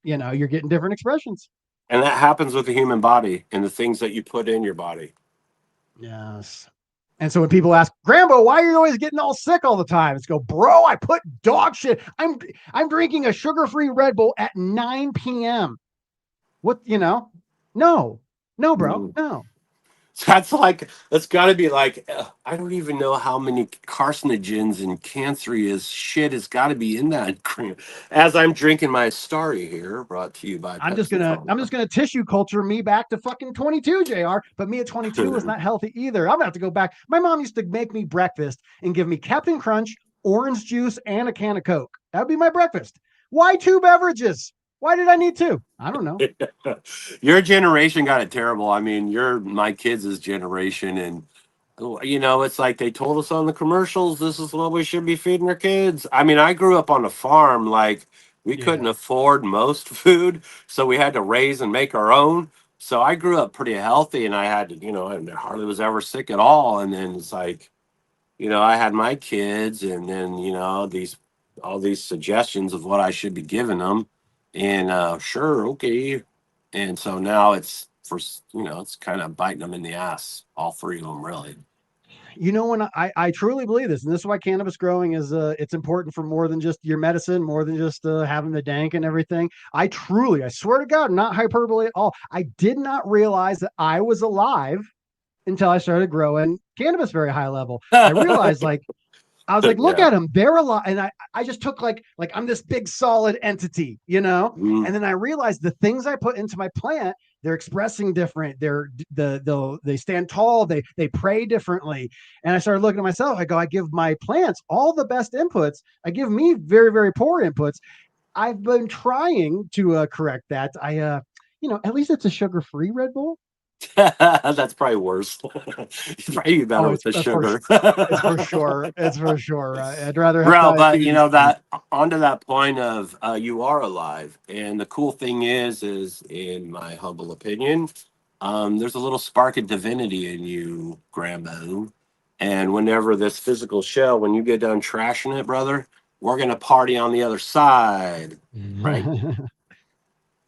you're getting different expressions. And that happens with the human body and the things that you put in your body. Yes. And so when people ask, Grambo, why are you always getting all sick all the time? It's go, bro, I put dog shit. I'm drinking a sugar-free Red Bull at 9 p.m. What, No, bro, Mm. no. That's got to be like, I don't even know how many carcinogens and cancerous shit has got to be in that cream. As I'm drinking my Starry here, brought to you by Pepsi I'm just Cola. gonna tissue culture me back to fucking 22, JR. But me at 22 is not healthy either. I'm gonna have to go back. My mom used to make me breakfast and give me Captain Crunch, orange juice, and a can of Coke. That would be my breakfast. Why two beverages? Why did I need two? I don't know. Your generation got it terrible. I mean, you're my kids' generation, and it's like they told us on the commercials, this is what we should be feeding our kids. I mean, I grew up on a farm, like we couldn't Yeah. afford most food, so we had to raise and make our own. So I grew up pretty healthy, and I had to, I hardly was ever sick at all. And then it's like, I had my kids, and then these all these suggestions of what I should be giving them, and sure, okay, and so now it's kind of biting them in the ass, all three of them, really. When I truly believe this, and this is why cannabis growing is it's important for more than just your medicine, more than just having the dank and everything. I swear to God, not hyperbole at all. I did not realize that I was alive until I started growing cannabis very high level. I realized I was like, look Yeah. at them. They're alive. And I just took like I'm this big solid entity, Mm. And then I realized the things I put into my plant, they're expressing different. They stand tall. They pray differently. And I started looking at myself. I give my plants all the best inputs. I give me very, very poor inputs. I've been trying to correct that. At least it's a sugar-free Red Bull. That's probably worse. It's probably better Oh, with the sugar. it's for sure. It's for sure. I'd rather have Bro, but diabetes than. that onto that point of you are alive. And the cool thing is in my humble opinion, there's a little spark of divinity in you, Grambo. And whenever this physical shell, when you get done trashing it, brother, we're gonna party on the other side. Right?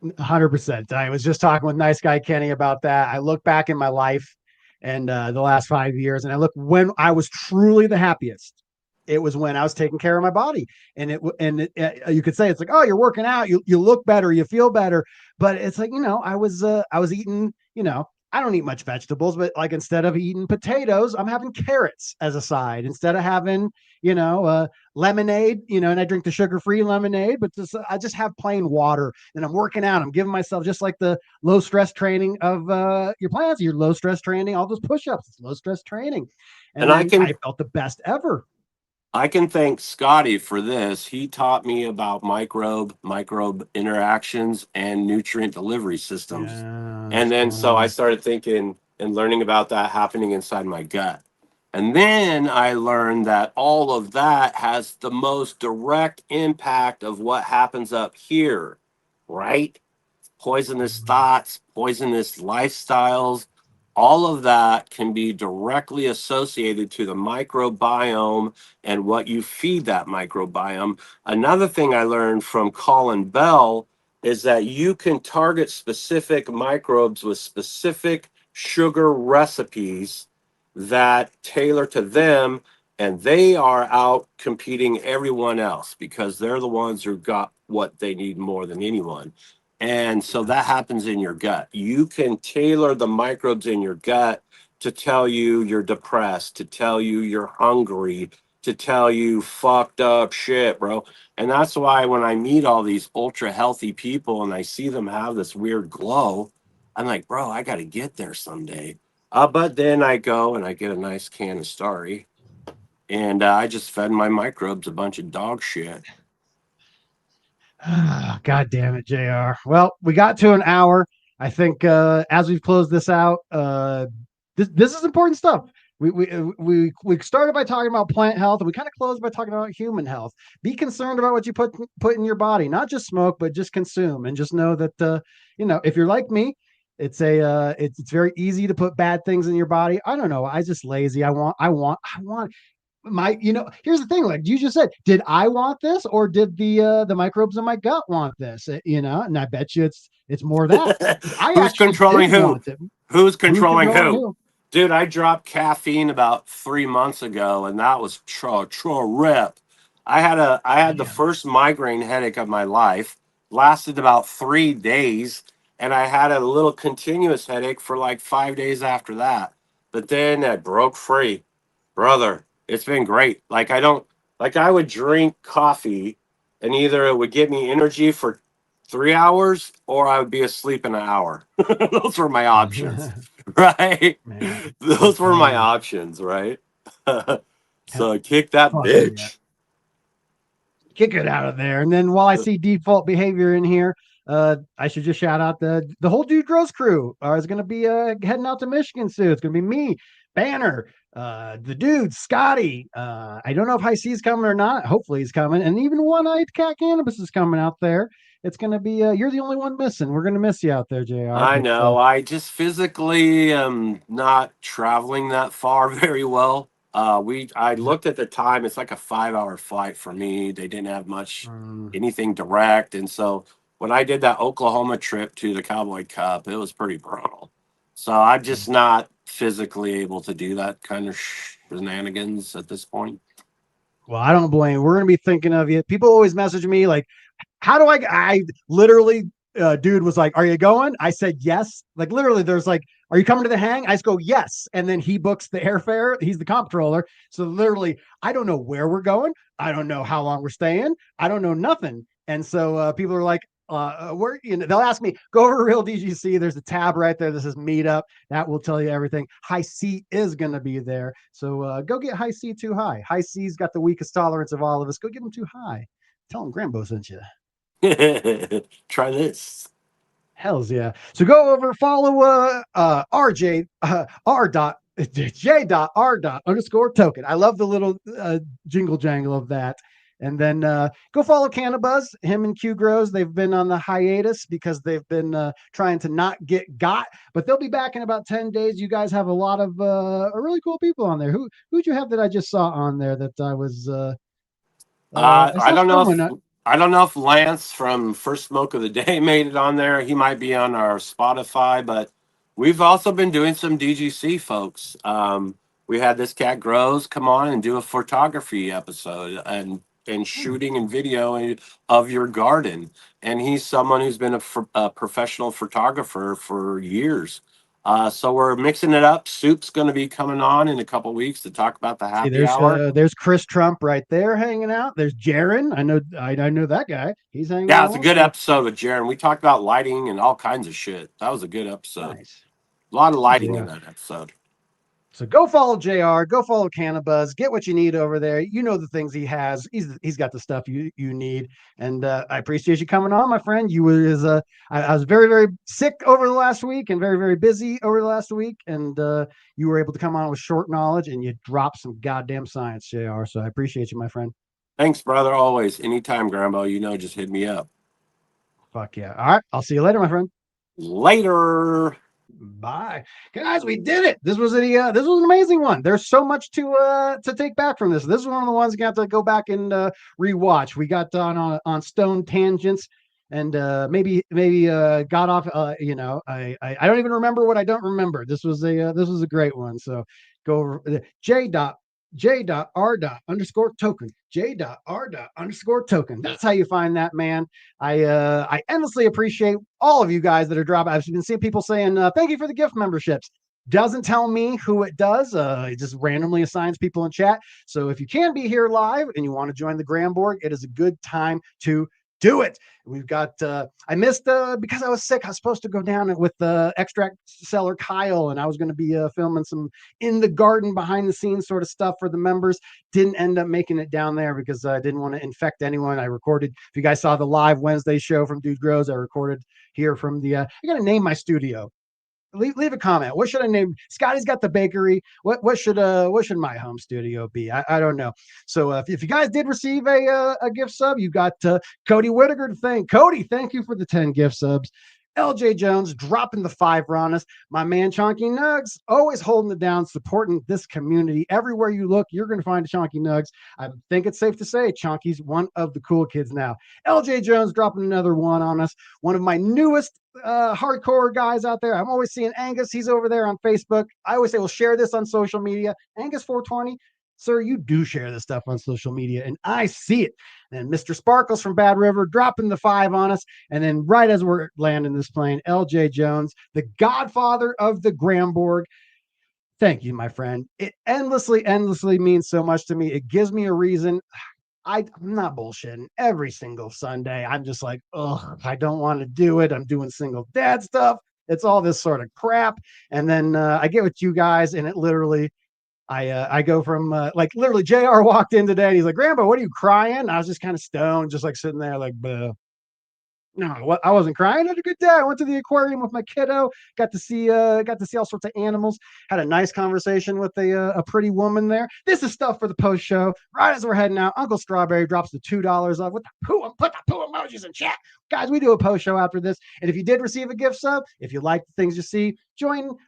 100%. I was just talking with nice guy Kenny about that. I look back in my life and the last 5 years, and I look when I was truly the happiest. It was when I was taking care of my body, and you could say it's like, oh, you're working out, you look better, you feel better, but it's like I was eating. I don't eat much vegetables, but like instead of eating potatoes, I'm having carrots as a side. Instead of having lemonade, and I drink the sugar-free lemonade, but I just have plain water. And I'm working out. I'm giving myself just like the low stress training of your plants, your low stress training, all those push-ups. It's low stress training, and And I then can I felt the best ever. I can thank Scotty for this. He taught me about microbe interactions and nutrient delivery systems. Yeah, And then so I strong. started thinking and learning about that happening inside my gut. And then I learned that all of that has the most direct impact of what happens up here, right? Poisonous thoughts, poisonous lifestyles, all of that can be directly associated to the microbiome and what you feed that microbiome. Another thing I learned from Colin Bell is that you can target specific microbes with specific sugar recipes that tailor to them, and they are out competing everyone else because they're the ones who got what they need more than anyone. And so that happens in your gut. You can tailor the microbes in your gut to tell you you're depressed, to tell you you're hungry, to tell you fucked up shit, bro. And that's why when I meet all these ultra healthy people and I see them have this weird glow, I'm like, bro, I got to get there someday. But then I go and I get a nice can of Starry and I just fed my microbes a bunch of dog shit. God damn it, JR. Well, we got to an hour. I think as we've closed this out, this is important stuff. We started by talking about plant health, and we kind of closed by talking about human health. Be concerned about what you put in your body, not just smoke, but just consume, and just know that if you're like me, it's very easy to put bad things in your body. I don't know. I just lazy. I want here's the thing, like you just said, did I want this or did the microbes in my gut want this? And I bet you it's more that I Who's actually controlling didn't who? want it. Who's Who's controlling controlling who? who? Dude, I dropped caffeine about 3 months ago, and that was rip. I had the Damn. first migraine headache of my life, lasted about 3 days, and I had a little continuous headache for like 5 days after that. But then I broke free, brother. It's been great. Like I would drink coffee, and either it would give me energy for 3 hours or I would be asleep in an hour. Those were my options, right? Man, I'm Those were telling my you. options, right? Hell, So kick that fuck yeah. bitch. Kick it out of there. And then while I see default behavior in here, I should just shout out the whole Dude Grows crew is going to be heading out to Michigan soon. It's going to be me, Banner, the dude, Scotty. I don't know if High C's coming or not. Hopefully he's coming. And even One-Eyed Cat Cannabis is coming out there. It's going to be, you're the only one missing. We're going to miss you out there, JR. I But know. I just physically am not traveling that far very well. I yeah. looked at the time. It's like a 5-hour flight for me. They didn't have much Um, anything direct, and so when I did that Oklahoma trip to the Cowboy Cup, it was pretty brutal. So I'm just not physically able to do that kind of shenanigans at this point. Well, I don't blame you. We're going to be thinking of you. People always message me like, how do I literally, dude was like, are you going? I said, yes. Like literally there's like, are you coming to the hang? I just go, yes. And then he books the airfare. He's the comptroller. So literally, I don't know where we're going. I don't know how long we're staying. I don't know nothing. And so people are like, where, you know, they'll ask me, go over to Real DGC. There's a tab right there that says meetup. That will tell you everything. High C is going to be there. So go get High C too high. High C's got the weakest tolerance of all of us. Go get them too high. Tell them Grambo sent you. Try this. Hells yeah. So go over, follow RJ R dot J dot R dot underscore token. I love the little jingle jangle of that. And then go follow Cannabis, him and Q Grows. They've been on the hiatus because they've been trying to not get got, but they'll be back in about 10 days. You guys have a lot of really cool people on there. Who'd you have that I just saw on there that I was I I saw don't know if someone. I don't know if Lance from First Smoke of the Day made it on there. He might be on our Spotify, but we've also been doing some DGC, folks. We had this cat Grows come on and do a photography episode and shooting and video of your garden. And he's someone who's been a professional photographer for years. So we're mixing it up. Soup's going to be coming on in a couple weeks to talk about the See, happy hour. there's Chris Trump right there hanging out. There's Jaron. I know that guy. He's hanging Yeah, out. it's a good episode with Jaron. We talked about lighting and all kinds of shit. That was a good episode. Nice. A lot of lighting Yeah. in that episode. So go follow JR, go follow Cannabis, get what you need over there. You know the things he has. He's got the stuff you need. And I appreciate you coming on, my friend. You was I was very, very sick over the last week and very, very busy over the last week. And you were able to come on with short knowledge and you dropped some goddamn science, JR. So I appreciate you, my friend. Thanks, brother. Always. Anytime, Grambo, just hit me up. Fuck yeah. All right. I'll see you later, my friend. Later. Bye, guys. We did it. This was an amazing one. There's so much to take back from this. This is one of the ones you have to go back and rewatch. We got on stone tangents and maybe got off. I don't even remember what I don't remember. This was a great one. So go over J.R. token. J.R. token. That's how you find that, man. I endlessly appreciate all of you guys that are dropping. I've been seeing people saying, thank you for the gift memberships. Doesn't tell me who it does. It just randomly assigns people in chat. So if you can be here live and you want to join the GramBorg, it is a good time to do it. We've got I missed because I was sick. I was supposed to go down with extract seller Kyle, and I was going to be filming some in the garden behind the scenes sort of stuff for the members. Didn't end up making it down there because I didn't want to infect anyone. I recorded, if you guys saw the live Wednesday show from Dude Grows, I recorded here from the I gotta name my studio. Leave a comment. What should I name? Scotty's got the bakery. What should my home studio be? I don't know. So if you guys did receive a gift sub, you got Cody Whittaker to thank. Cody, thank you for the 10 gift subs. LJ Jones dropping the 5 on us. My man Chonky Nugs always holding it down, supporting this community. Everywhere you look, you're going to find a Chonky Nugs. I think it's safe to say Chonky's one of the cool kids now. LJ Jones dropping another 1 on us. One of my newest hardcore guys out there. I'm always seeing Angus. He's over there on Facebook. I always say, well, share this on social media. Angus 420. Sir, you do share this stuff on social media, and I see it. And Mr. Sparkles from Bad River dropping the 5 on us. And then right as we're landing this plane, LJ Jones, the godfather of the GramBorg. Thank you, my friend. It endlessly means so much to me. It gives me a reason. I'm not bullshitting. Every single Sunday, I'm just like, oh, I don't want to do it. I'm doing single dad stuff. It's all this sort of crap. And then I get with you guys, and it literally, I go from like literally JR walked in today and he's like, Grambo, what are you crying? I was just kind of stoned, just like sitting there like, bleh. No, I wasn't crying. I had a good day. I went to the aquarium with my kiddo. Got to see all sorts of animals. Had a nice conversation with a pretty woman there. This is stuff for the post show. Right as we're heading out, Uncle Strawberry drops the $2 off with the poo. Put the poo emojis in chat, guys. We do a post show after this, and if you did receive a gift sub, if you like the things you see,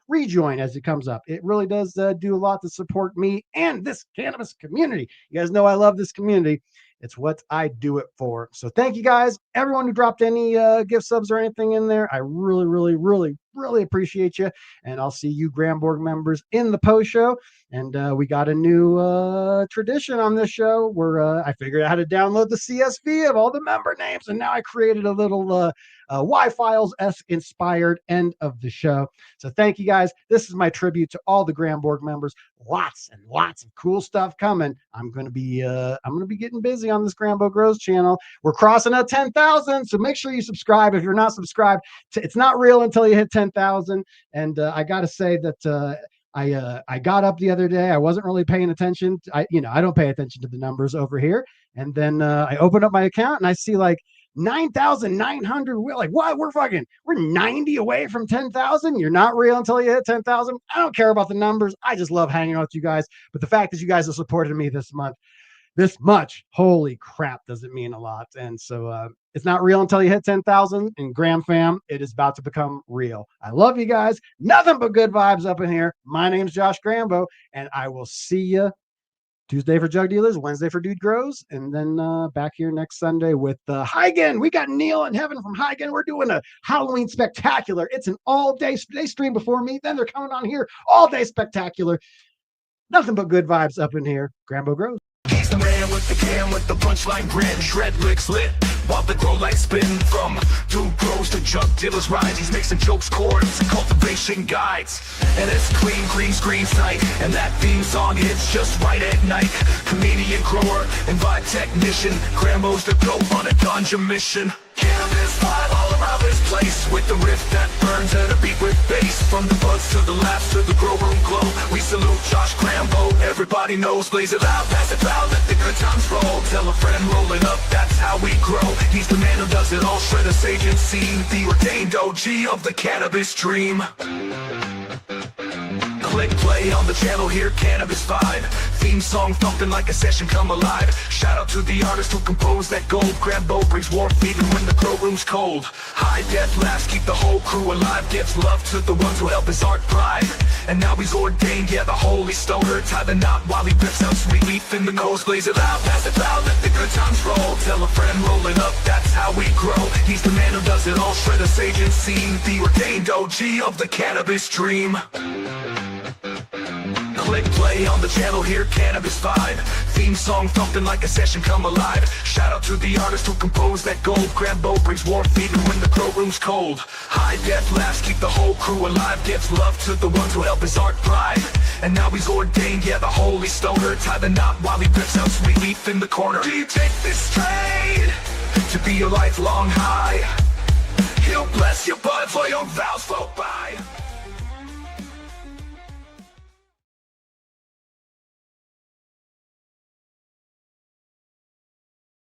rejoin as it comes up. It really does do a lot to support me and this cannabis community. You guys know I love this community. It's what I do it for. So thank you guys, everyone who dropped any gift subs or anything in there. I really, really, really, really appreciate you. And I'll see you Gramborg members in the post show. And we got a new tradition on this show where I figured out how to download the CSV of all the member names. And now I created a little Y-Files-esque inspired end of the show. So thank you guys. This is my tribute to all the Gramborg members. Lots and lots of cool stuff coming. I'm gonna be getting busy on this Grambo Grows channel. We're crossing at 10,000, so make sure you subscribe. If you're not subscribed, it's not real until you hit 10,000. And I gotta say that I got up the other day. I wasn't really paying attention. I don't pay attention to the numbers over here. And then I opened up my account and I see like 9,900. We're like, what? We're 90 away from 10,000. You're not real until you hit 10,000. I don't care about the numbers. I just love hanging out with you guys. But the fact that you guys have supported me this much, holy crap, does it mean a lot. And so it's not real until you hit 10,000. And GramFam, it is about to become real. I love you guys. Nothing but good vibes up in here. My name's Josh Grambo, and I will see you Tuesday for Jug Dealers, Wednesday for Dude Grows, and then back here next Sunday with Huygen. We got Neil and Heaven from Huygen. We're doing a Halloween spectacular. It's an all-day stream before me. Then they're coming on here, all-day spectacular. Nothing but good vibes up in here. Grambo Grows. He's the man with the cam with the punchline grin. Shred licks lit while the grow lights spin. From Dude Grows to Jug Dealers rides. He's mixing jokes, chords, and cultivation guides. And it's clean, green screen sight. And that theme song hits just right at night. Comedian, grower, and vibe technician. Grambo's the go on a ganja mission. Cannabis vibe all around this place. With the riff that burns and a beat with bass. From the buds to the laughs to the grow room glow. We salute Josh Grambo. Everybody knows, blaze it loud, pass it loud, let the good times roll. Tell a friend, rolling up, that's how we grow. He's the man who does it all, shred a sage and scene. The ordained OG of the cannabis dream. Click play on the channel, hear cannabis vibe. Theme song thumping like a session come alive. Shout out to the artist who composed that gold. Grambo brings warmth even when the grow room's cold. High def laughs keep the whole crew alive. Gives love to the ones who help his art thrive. And now he's ordained, yeah, the holy stoner. Tie the knot while he rips out sweet leaf in the nose. Blaze it loud, pass it loud, let the good times roll. Tell a friend, rolling up, that's how we grow. He's the man who does it all, shred a sage and scene. The ordained OG of the cannabis dream. Click play on the channel, hear cannabis vibe. Theme song thumping like a session come alive. Shout out to the artist who composed that gold. Grambo brings warmth even when the grow room's cold. High def laughs keep the whole crew alive. Gives love to the ones who help his art thrive. And now he's ordained, yeah, the holy stoner. Tie the knot while he rips out sweet leaf in the corner. Do you take this straight to be your lifelong high? He'll bless your bud for your vows flow by.